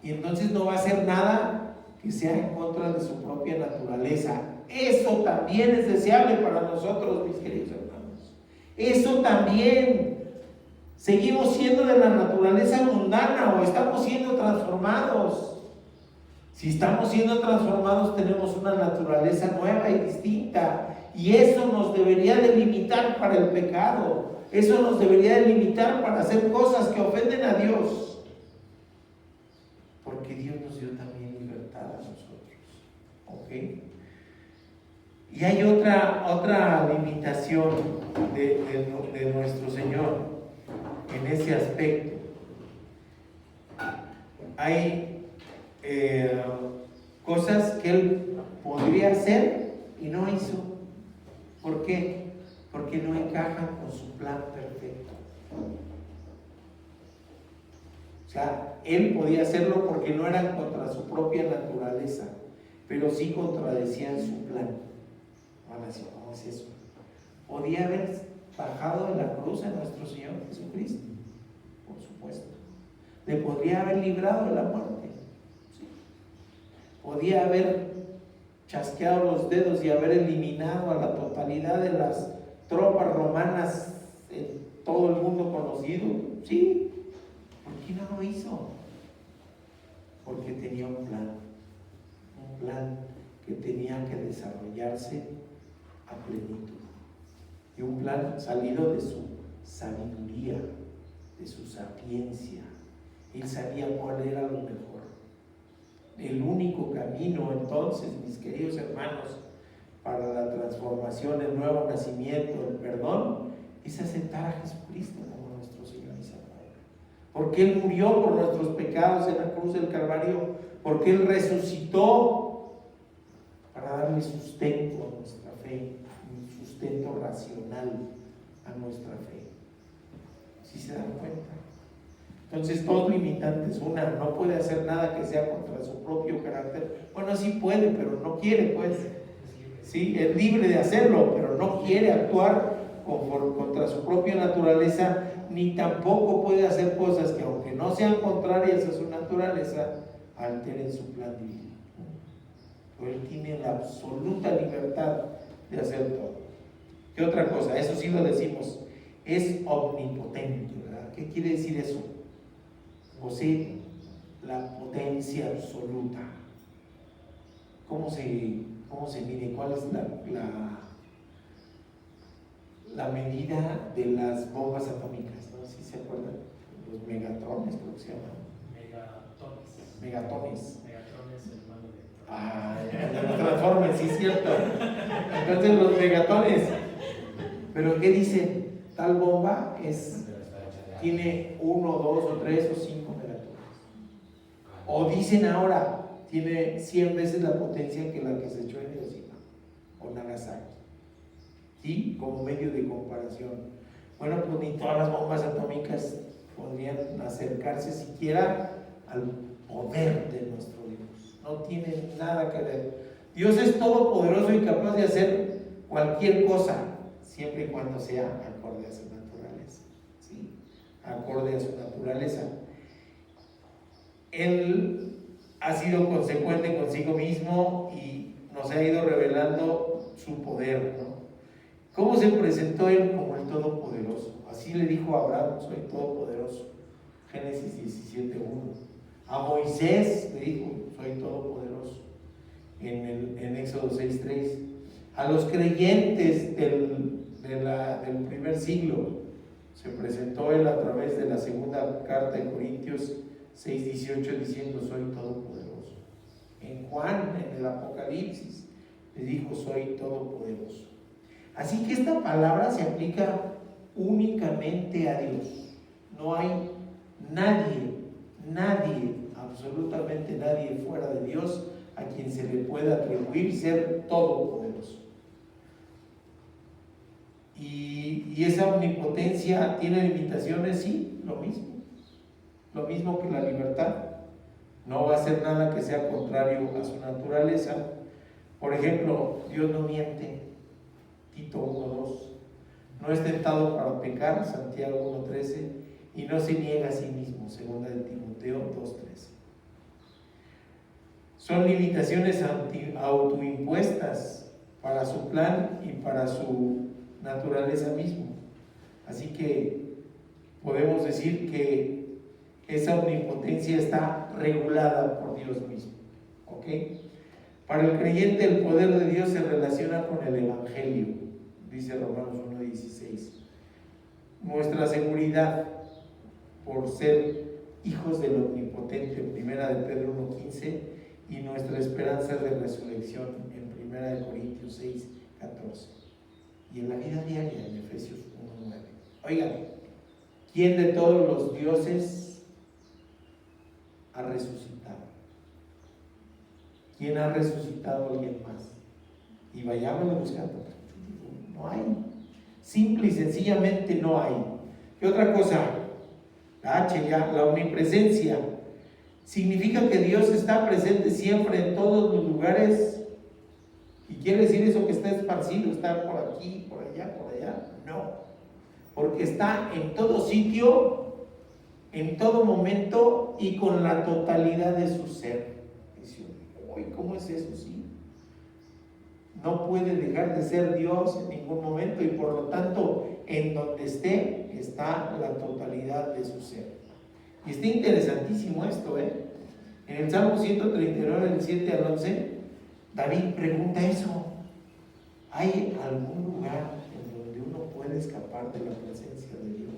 Speaker 3: Y entonces no va a hacer nada que sea en contra de su propia naturaleza. Eso también es deseable para nosotros, mis queridos hermanos. Eso también. ¿Seguimos siendo de la naturaleza mundana o estamos siendo transformados? Si estamos siendo transformados, tenemos una naturaleza nueva y distinta. Y eso nos debería de limitar para el pecado. Eso nos debería de limitar para hacer cosas que ofenden a Dios. Porque Dios nos dio también libertad a nosotros. ¿Ok? Y hay otra limitación de nuestro Señor en ese aspecto. Hay cosas que Él podría hacer y no hizo. ¿Por qué? Porque no encajan con su plan perfecto. sea, él podía hacerlo porque no eran contra su propia naturaleza, pero sí contradecían su plan. Van a decir, ¿cómo es eso? Podía haber bajado de la cruz a nuestro Señor Jesucristo, por supuesto. Le podría haber librado de la muerte. ¿Sí? Podía haber chasqueado los dedos y haber eliminado a la totalidad de las tropas romanas en todo el mundo conocido. Sí. ¿Por qué no lo hizo? Porque tenía un plan que tenía que desarrollarse a plenitud. Y un plan salido de su sabiduría, de su sapiencia. Él sabía cuál era lo mejor. El único camino, entonces, mis queridos hermanos, para la transformación, el nuevo nacimiento, el perdón, es aceptar a Jesucristo como nuestro Señor y Salvador. Porque Él murió por nuestros pecados en la cruz del Calvario, porque Él resucitó para darle sustento a nuestra fe, un sustento racional a nuestra fe. ¿Sí se dan cuenta? Entonces, dos limitantes. Una, no puede hacer nada que sea contra su propio carácter. Bueno, sí puede, pero no quiere, pues. Sí, es libre de hacerlo, pero no quiere actuar contra su propia naturaleza, ni tampoco puede hacer cosas que, aunque no sean contrarias a su naturaleza, alteren su plan divino. Pero él tiene la absoluta libertad de hacer todo. ¿Qué otra cosa? Eso sí lo decimos. Es omnipotente, ¿verdad? ¿Qué quiere decir eso? Posee la potencia absoluta. ¿Cómo se mide? ¿Cuál es la medida de las bombas atómicas? ¿No? ¿Sí se acuerdan? Los megatones, creo que se llaman. Megatones.
Speaker 2: Megatones, hermano de...
Speaker 3: Ah, los Transformers, sí es cierto. Entonces los megatones. ¿Pero qué dice? Tal bomba tiene 1, 2 o 3 o 5 megatones. O dicen ahora, tiene 100 veces la potencia que la que se echó en Hiroshima o Nagasaki. ¿Sí? Como medio de comparación. Bueno, pues ni todas las bombas atómicas podrían acercarse siquiera al poder de nuestro Dios. No tiene nada que ver. Dios es todopoderoso y capaz de hacer cualquier cosa, siempre y cuando sea acorde a su naturaleza. ¿Sí? Acorde a su naturaleza. Él ha sido consecuente consigo mismo y nos ha ido revelando su poder, ¿no? ¿Cómo se presentó Él como el Todopoderoso? Así le dijo a Abraham, soy todopoderoso. Génesis 17:1. A Moisés le dijo, soy todopoderoso. En Éxodo 6:3. A los creyentes del primer siglo se presentó Él a través de la segunda carta de Corintios 6:18 diciendo, soy todopoderoso. En Juan, en el Apocalipsis, le dijo, soy todopoderoso. Así que esta palabra se aplica únicamente a Dios. No hay nadie, absolutamente nadie fuera de Dios a quien se le pueda atribuir ser todopoderoso. Y esa omnipotencia tiene limitaciones, sí, lo mismo que la libertad. No va a hacer nada que sea contrario a su naturaleza. Por ejemplo, Dios no miente, Tito 1:2. No es tentado para pecar, Santiago 1:13, y no se niega a sí mismo, segunda de Timoteo 2:13. Son limitaciones autoimpuestas para su plan y para su naturaleza mismo. Así que podemos decir que esa omnipotencia está regulada por Dios mismo. ¿Ok? Para el creyente el poder de Dios se relaciona con el Evangelio, dice Romanos 1:16. Nuestra seguridad por ser hijos del Omnipotente, primera de Pedro 1:15, y nuestra esperanza de resurrección en primera de Corintios 6:14. Y en la vida diaria en Efesios 1:9. Oigan, ¿quién de todos los dioses ha resucitado? ¿Quién ha resucitado a alguien más? Y vayámoslo buscando. No hay. Simple y sencillamente no hay. ¿Qué otra cosa? La H ya, la omnipresencia. Significa que Dios está presente siempre en todos los lugares. ¿Y quiere decir eso que está esparcido, está por aquí, por allá, por allá? No, porque está en todo sitio, en todo momento y con la totalidad de su ser. Dice, uy, ¿cómo es eso? Sí. No puede dejar de ser Dios en ningún momento y por lo tanto, en donde esté, está la totalidad de su ser. Y está interesantísimo esto, ¿eh? En el Salmo 139, del 7 al 11, David pregunta eso. ¿Hay algún lugar en donde uno puede escapar de la presencia de Dios?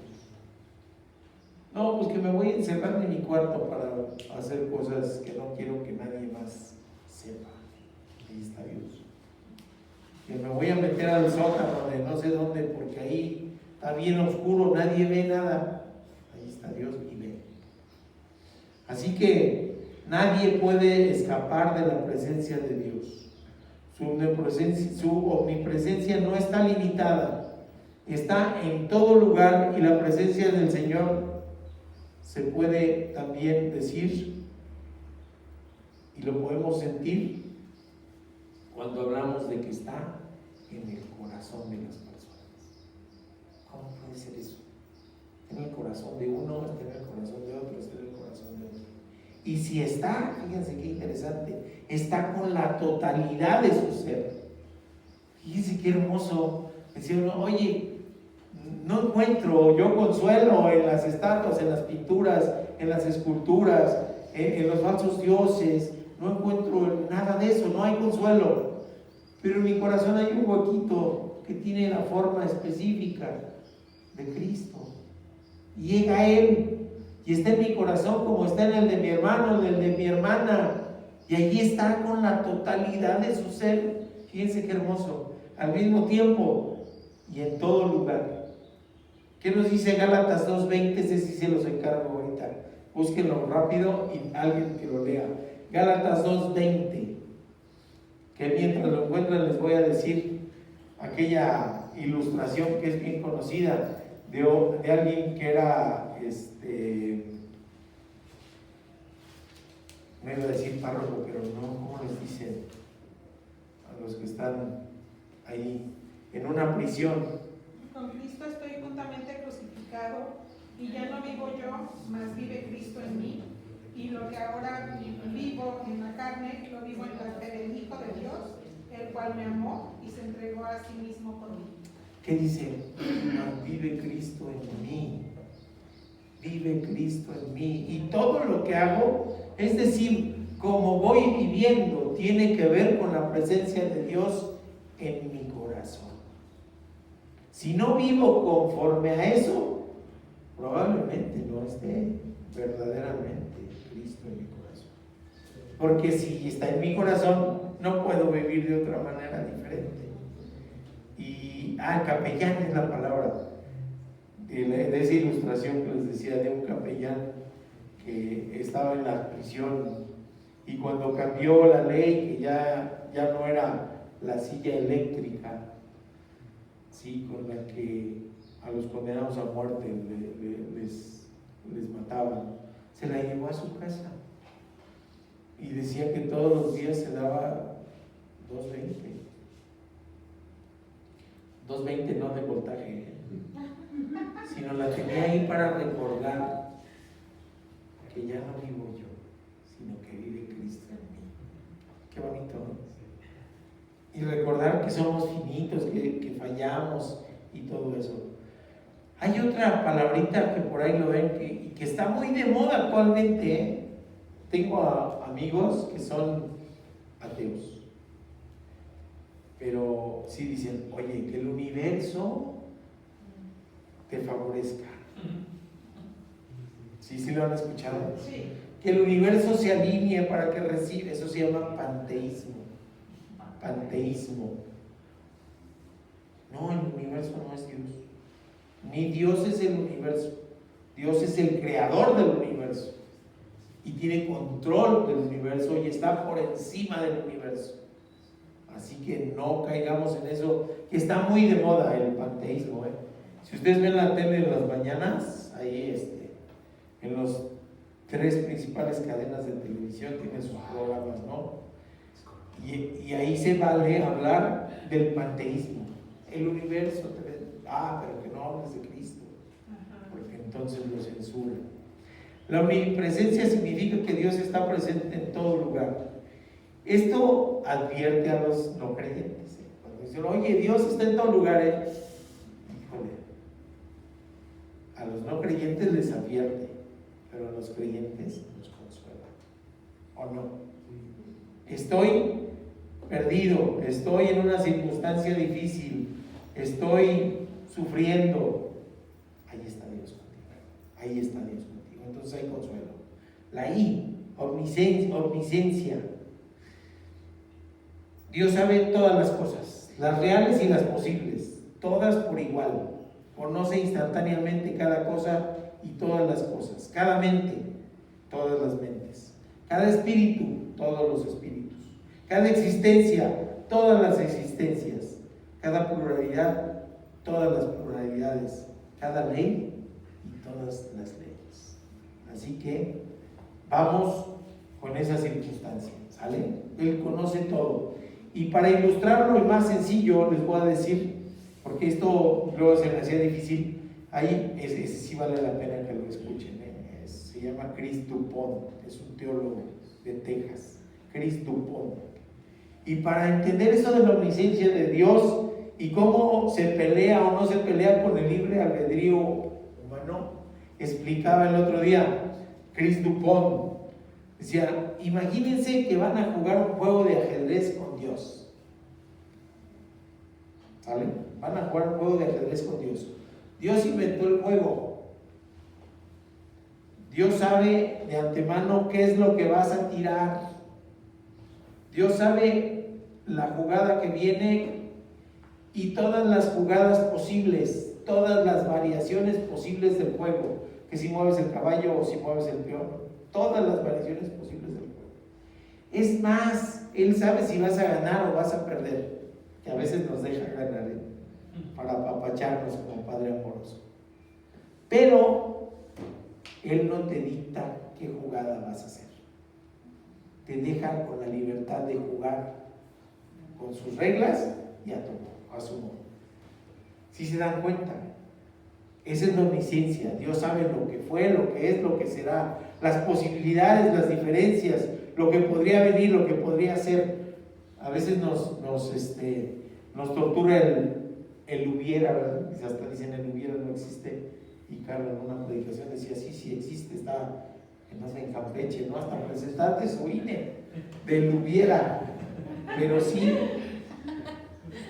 Speaker 3: No, pues que me voy a encerrar en mi cuarto para hacer cosas que no quiero que nadie más sepa. Ahí está Dios. Que me voy a meter al sótano de no sé dónde porque ahí está bien oscuro, nadie ve nada. Ahí está Dios y ve. Así que nadie puede escapar de la presencia de Dios. Su omnipresencia no está limitada, está en todo lugar y la presencia del Señor se puede también decir y lo podemos sentir cuando hablamos de que está en el corazón de las personas. ¿Cómo puede ser eso? Está en el corazón de uno, está en el corazón de otro, está en el corazón de otro. Y si está, fíjense qué interesante, está con la totalidad de su ser. Fíjense qué hermoso. Decía uno, oye, no encuentro yo consuelo en las estatuas, en las pinturas, en las esculturas, en los falsos dioses. No encuentro nada de eso, no hay consuelo. Pero en mi corazón hay un huequito que tiene la forma específica de Cristo. Y llega a Él. Y está en mi corazón como está en el de mi hermano, en el de mi hermana. Y allí está con la totalidad de su ser. Fíjense qué hermoso. Al mismo tiempo y en todo lugar. ¿Qué nos dice Gálatas 2:20? Ese sí se los encargo ahorita. Búsquenlo rápido y alguien que lo lea. Gálatas 2:20. Que mientras lo encuentran les voy a decir aquella ilustración que es bien conocida de alguien que era no iba a decir párroco, pero no, ¿cómo les dicen a los que están ahí en una prisión?
Speaker 1: Con Cristo estoy juntamente crucificado y ya no vivo yo, mas vive Cristo en mí. Y lo que ahora vivo en la carne, lo vivo en la fe del Hijo de Dios, el cual me amó y se entregó a sí mismo por mí.
Speaker 3: ¿Qué dice? Vive Cristo en mí. Vive Cristo en mí. Y todo lo que hago, es decir, como voy viviendo, tiene que ver con la presencia de Dios en mi corazón. Si no vivo conforme a eso, probablemente no esté verdaderamente Cristo en mi corazón. Porque si está en mi corazón, no puedo vivir de otra manera diferente. Y capellán es la palabra de esa ilustración que les decía de un capellán que estaba en la prisión y cuando cambió la ley, que ya no era la silla eléctrica, ¿sí?, con la que a los condenados a muerte les mataban, se la llevó a su casa y decía que todos los días se daba 220 no de voltaje, sino la tenía ahí para recordar que ya no vivo yo, sino que vive Cristo en mí. Qué bonito, ¿no? Y recordar que somos finitos, que fallamos y todo eso. Hay otra palabrita que por ahí lo ven que está muy de moda actualmente, ¿eh? Tengo amigos que son ateos, pero sí dicen, oye, que el universo te favorezca. ¿Sí lo han escuchado?
Speaker 1: Sí.
Speaker 3: Que el universo se alinee para que reciba, eso se llama panteísmo. Panteísmo. No, el universo no es Dios. Ni Dios es el universo. Dios es el creador del universo. Y tiene control del universo y está por encima del universo. Así que no caigamos en eso, que está muy de moda el panteísmo, ¿eh? Si ustedes ven la tele en las mañanas, ahí en los 3 principales cadenas de televisión tienen sus programas, ¿no? Y ahí se vale hablar del panteísmo, el universo, pero que no hables de Cristo, porque entonces lo censuran. La omnipresencia significa que Dios está presente en todo lugar. Esto advierte a los no creyentes. Cuando dicen, oye, Dios está en todo lugar, híjole, a los no creyentes les advierte, pero a los creyentes los consuela. ¿O no? Estoy perdido, estoy en una circunstancia difícil, estoy sufriendo. Ahí está Dios contigo. Ahí está Dios contigo. Entonces hay consuelo. La I, omnisciencia. Dios sabe todas las cosas, las reales y las posibles, todas por igual. Conoce instantáneamente cada cosa y todas las cosas. Cada mente, todas las mentes. Cada espíritu, todos los espíritus. Cada existencia, todas las existencias. Cada pluralidad, todas las pluralidades. Cada ley y todas las leyes. Así que vamos con esa circunstancia, ¿sale? Él conoce todo. Y para ilustrarlo y más sencillo, les voy a decir, porque esto luego se me hacía difícil, ahí ese sí vale la pena que lo escuchen, se llama Chris Dupont, es un teólogo de Texas, Chris Dupont. Y para entender eso de la omnisciencia de Dios y cómo se pelea o no se pelea con el libre albedrío humano, explicaba el otro día Chris Dupont, decía, imagínense que van a jugar un juego de ajedrez con Dios, ¿sale? Van a jugar un juego de ajedrez con Dios. Dios inventó el juego. Dios sabe de antemano qué es lo que vas a tirar. Dios sabe la jugada que viene y todas las jugadas posibles, todas las variaciones posibles del juego, que si mueves el caballo o si mueves el peón, todas las variaciones posibles del juego. Es más, Él sabe si vas a ganar o vas a perder, que a veces nos deja ganar, para apapacharnos como Padre amoroso. Pero Él no te dicta qué jugada vas a hacer. Te deja con la libertad de jugar con sus reglas y a su modo. ¿Sí se dan cuenta? Esa es la omnisciencia. Dios sabe lo que fue, lo que es, lo que será, las posibilidades, las diferencias, lo que podría venir, lo que podría ser. A veces nos tortura el hubiera, ¿verdad? Hasta dicen el hubiera no existe. Y Carlos en una predicación decía, sí existe, está en Campeche, ¿no? Hasta presentarte su INE del hubiera. Pero sí,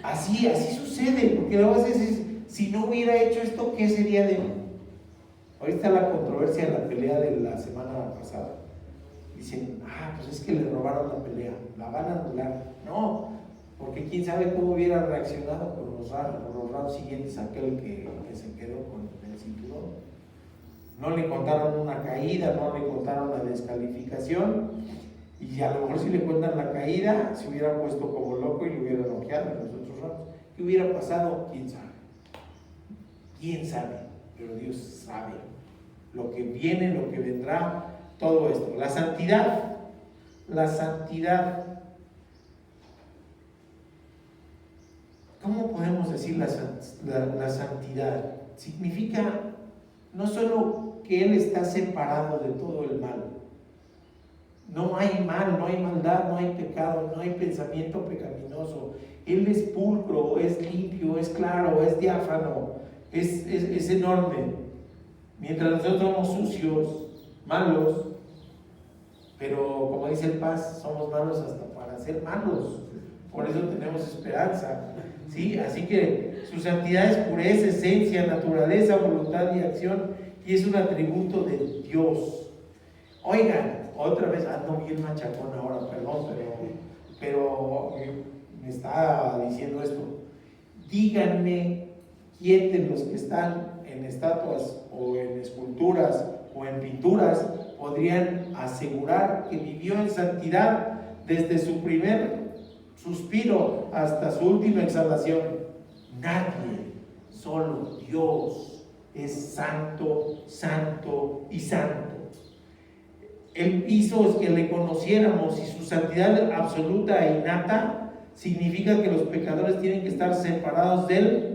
Speaker 3: así sucede, porque luego a veces si no hubiera hecho esto, ¿qué sería de mí? Ahorita la controversia de la pelea de la semana pasada. Dicen, pues es que le robaron la pelea, la van a anular. No, porque quién sabe cómo hubiera reaccionado con los rounds siguientes aquel que se quedó con el cinturón. No le contaron una caída, no le contaron la descalificación, y a lo mejor si le cuentan la caída, se hubiera puesto como loco y le hubiera noqueado en los otros rounds. ¿Qué hubiera pasado? ¿Quién sabe? ¿Quién sabe? Pero Dios sabe lo que viene, lo que vendrá, todo esto. La santidad. ¿Cómo podemos decir la santidad? Significa no solo que Él está separado de todo el mal. No hay mal, no hay maldad, no hay pecado, no hay pensamiento pecaminoso. Él es pulcro, es limpio, es claro, es diáfano, es enorme. Mientras nosotros somos sucios, malos, pero como dice el Paz, somos malos hasta para ser malos. Por eso tenemos esperanza, ¿sí? Así que su santidad es pureza, esencia, naturaleza, voluntad y acción, y es un atributo de Dios. Oigan, otra vez ando bien machacón ahora, perdón, pero me está diciendo esto. Díganme quién de los que están en estatuas o en esculturas o en pinturas podrían asegurar que vivió en santidad desde su primer suspiro hasta su última exhalación. Nadie, solo Dios. es santo, santo y santo. Él hizo que le conociéramos, y su santidad absoluta e innata significa que los pecadores tienen que estar separados de Él,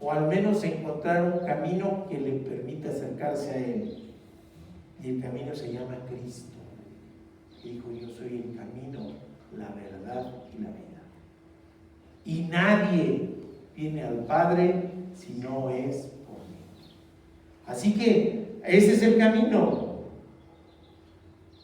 Speaker 3: o al menos encontrar un camino que le permita acercarse a Él. Y el camino se llama Cristo. Dijo: yo soy el camino, la verdad y la vida. Y nadie viene al Padre si no es por mí. Así que ese es el camino.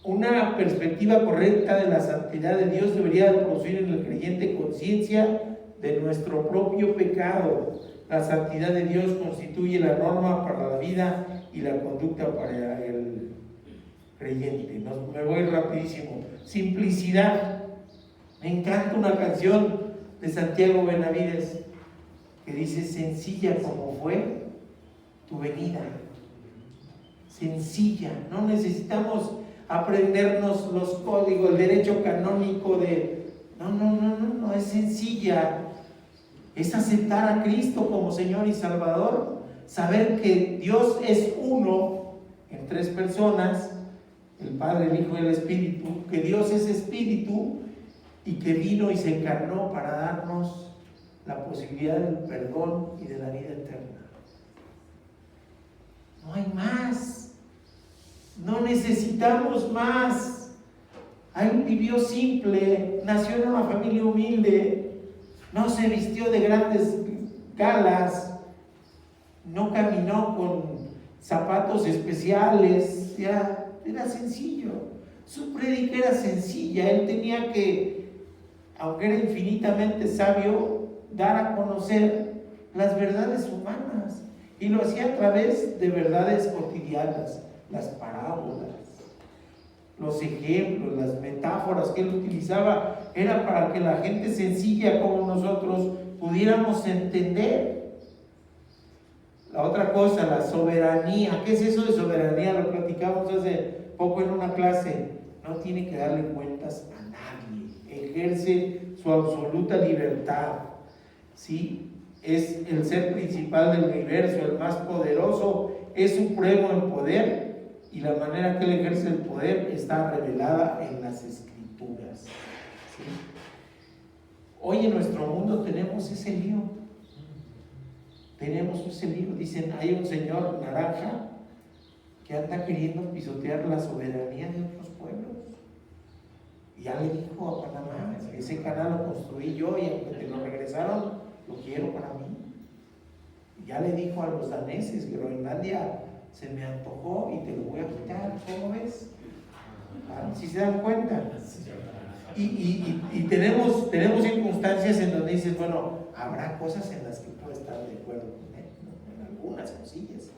Speaker 3: Una perspectiva correcta de la santidad de Dios debería producir en el creyente conciencia de nuestro propio pecado. La santidad de Dios constituye la norma para la vida y la conducta para el creyente. Me voy rapidísimo. Simplicidad. Me encanta una canción de Santiago Benavides que dice: sencilla como fue tu venida. Sencilla. No necesitamos aprendernos los códigos, el derecho canónico de... No, es sencilla. Es aceptar a Cristo como Señor y Salvador, saber que Dios es uno en tres personas, el Padre, el Hijo y el Espíritu, que Dios es Espíritu y que vino y se encarnó para darnos la posibilidad del perdón y de la vida eterna. No hay más. No necesitamos más. Él vivió simple, nació en una familia humilde, no se vistió de grandes galas, no caminó con zapatos especiales, ya era sencillo. Su prédica era sencilla. Él tenía que, aunque era infinitamente sabio, dar a conocer las verdades humanas, y lo hacía a través de verdades cotidianas. Las parábolas, los ejemplos, las metáforas que él utilizaba era para que la gente sencilla como nosotros pudiéramos entender. La otra cosa, la soberanía. ¿Qué es eso de soberanía? Lo platicamos hace poco en una clase. No tiene que darle cuentas a nadie, ejerce su absoluta libertad, ¿sí? Es el ser principal del universo, el más poderoso, es supremo en poder. Y la manera que él ejerce el poder está revelada en las Escrituras, ¿sí? Hoy en nuestro mundo tenemos ese lío. Dicen, hay un señor naranja que anda queriendo pisotear la soberanía de otros pueblos. Y ya le dijo a Panamá: ese canal lo construí yo y aunque te lo regresaron, lo quiero para mí. Y ya le dijo a los daneses: Groenlandia se me antojó y te lo voy a quitar. ¿Cómo ves? ¿Sí se dan cuenta? Y tenemos circunstancias en donde dices, bueno, habrá cosas en las que puedo estar de acuerdo con él, ¿no? En algunas cosillas,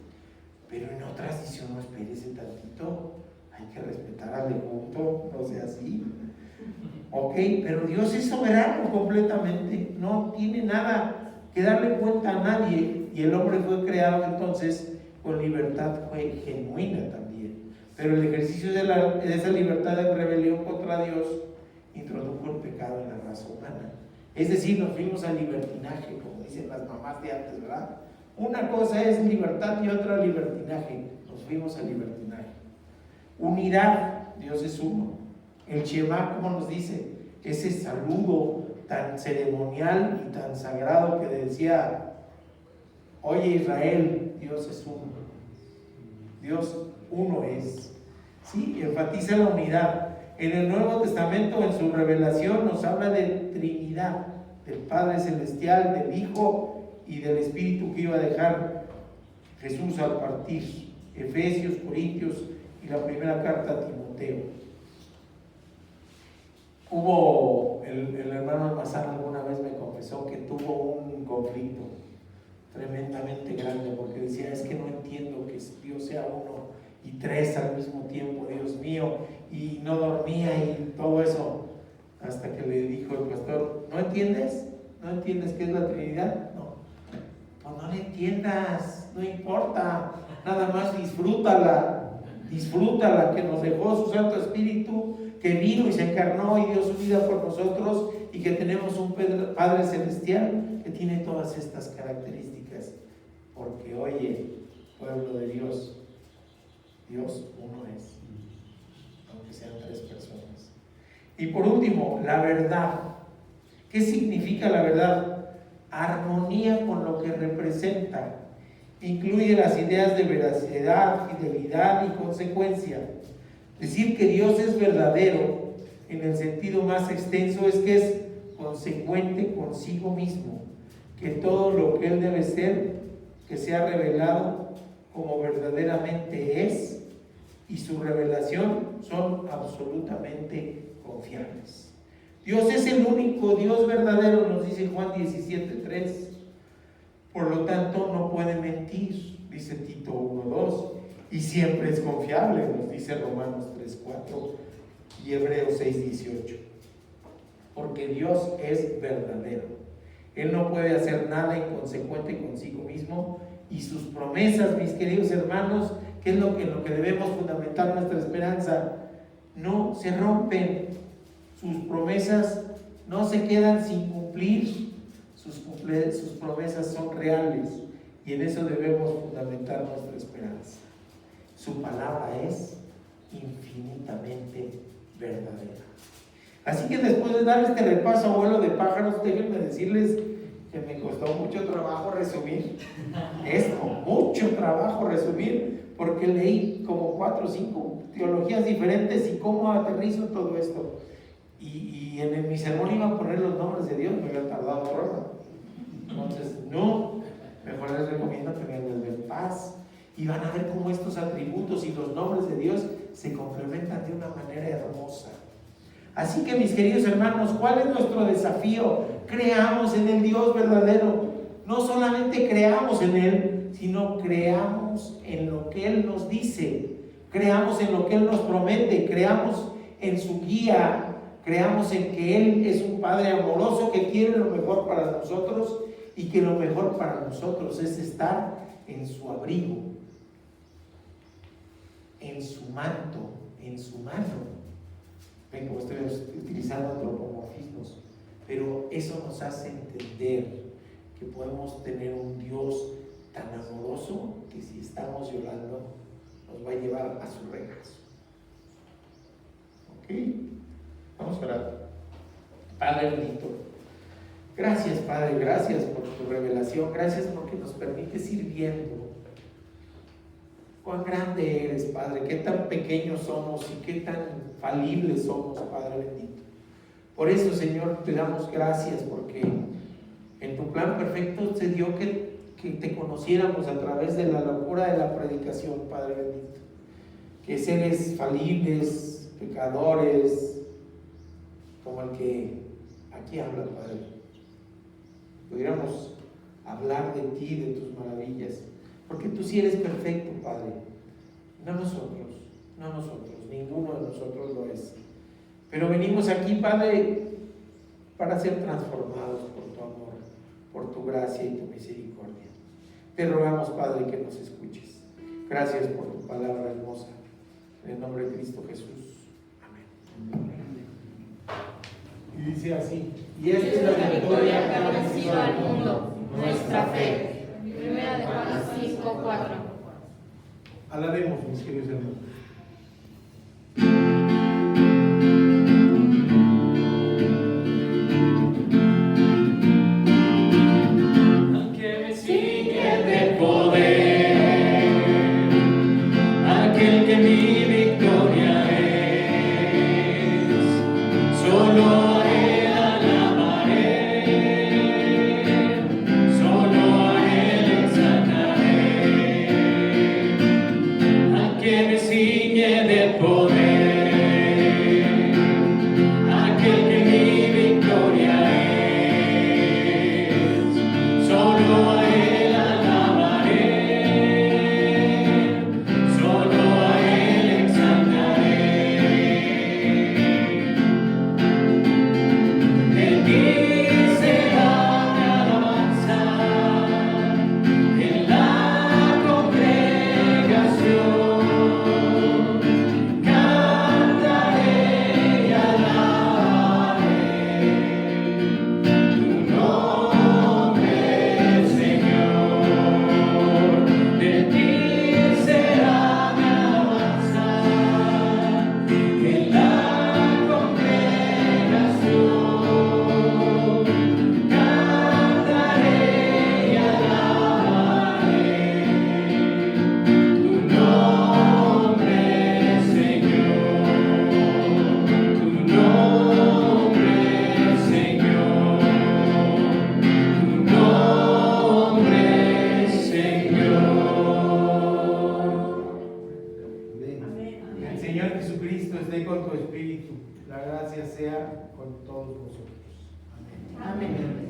Speaker 3: pero en otras dice uno: espérese tantito, hay que respetar al de junto, no sea así. Ok, pero Dios es soberano completamente, no tiene nada que darle cuenta a nadie, y el hombre fue creado entonces con libertad genuina también. Pero el ejercicio de esa libertad de rebelión contra Dios introdujo el pecado en la raza humana. Es decir, nos fuimos al libertinaje, como dicen las mamás de antes, ¿verdad? Una cosa es libertad y otra libertinaje. Nos fuimos al libertinaje. Unidad, Dios es uno. El Shema, como nos dice, ese saludo tan ceremonial y tan sagrado que decía: oye Israel, Dios es uno. Dios uno es. Sí, enfatiza la unidad. En el Nuevo Testamento, en su revelación, nos habla de Trinidad, del Padre Celestial, del Hijo y del Espíritu que iba a dejar Jesús al partir. Efesios, Corintios y la primera carta a Timoteo. El hermano Almazán alguna vez me confesó que tuvo un conflicto tremendamente grande, porque decía: es que no entiendo que Dios sea uno y tres al mismo tiempo, Dios mío, y no dormía y todo eso, hasta que le dijo el pastor: ¿no entiendes? ¿No entiendes qué es la Trinidad? No, pues no le entiendas, no importa, nada más disfrútala, que nos dejó su Santo Espíritu, que vino y se encarnó y dio su vida por nosotros, y que tenemos un Padre Celestial que tiene todas estas características. Porque oye, pueblo de Dios. Dios uno es, aunque sean 3 personas. Y por último, la verdad. ¿Qué significa la verdad? Armonía con lo que representa. Incluye las ideas de veracidad, fidelidad y consecuencia. Decir que Dios es verdadero en el sentido más extenso es que es consecuente consigo mismo, que todo lo que Él debe ser, que sea revelado como verdaderamente es, y su revelación son absolutamente confiables. Dios es el único Dios verdadero, nos dice Juan 17:3. Por lo tanto, no puede mentir, dice Tito 1:2, y siempre es confiable, nos dice Romanos 3:4 y Hebreos 6:18. Porque Dios es verdadero. Él no puede hacer nada inconsecuente consigo mismo, y sus promesas, mis queridos hermanos, que es lo que debemos fundamentar nuestra esperanza, no se rompen. Sus promesas no se quedan sin cumplir. Sus promesas son reales, y en eso debemos fundamentar nuestra esperanza. Su palabra es infinitamente verdadera. Así que después de dar este repaso a vuelo de pájaros, déjenme decirles que me costó mucho trabajo resumir esto, mucho trabajo resumir, porque leí como 4 o 5 teologías diferentes y cómo aterrizo todo esto. Y en mi sermón iba a poner los nombres de Dios, me había tardado otro. Entonces, no, mejor les recomiendo que me den paz, y van a ver cómo estos atributos y los nombres de Dios se complementan de una manera hermosa. Así que, mis queridos hermanos, ¿cuál es nuestro desafío? Creamos en el Dios verdadero. No solamente creamos en Él, sino creamos en lo que Él nos dice, creamos en lo que Él nos promete, creamos en su guía, creamos en que Él es un Padre amoroso que quiere lo mejor para nosotros, y que lo mejor para nosotros es estar en su abrigo, en su manto, en su mano. Ven cómo estoy utilizando antropomorfismos, pero eso nos hace entender que podemos tener un Dios tan amoroso que si estamos llorando nos va a llevar a su regazo. ¿Ok? Vamos a orar. Padre bendito, gracias, Padre, gracias por tu revelación, gracias porque nos permites ir viendo cuán grande eres, Padre, qué tan pequeños somos y qué tan falibles somos, Padre bendito. Por eso, Señor, te damos gracias, porque en tu plan perfecto se dio que te conociéramos a través de la locura de la predicación, Padre bendito. Que seres falibles, pecadores, como el que aquí habla, Padre, pudiéramos hablar de ti, de tus maravillas, porque tú sí eres perfecto, Padre. No nosotros, ninguno de nosotros lo es. Pero venimos aquí, Padre, para ser transformados por tu amor, por tu gracia y tu misericordia. Te rogamos, Padre, que nos escuches. Gracias por tu palabra hermosa. En el nombre de Cristo Jesús. Amén. Y dice así: y esta es la victoria que ha vencido al mundo, nuestra fe.
Speaker 4: Primera de Juan 5:4.
Speaker 3: Alabemos, mis queridos hermanos.
Speaker 5: Que me sigue sea con todos vosotros. Amén.
Speaker 1: Amén.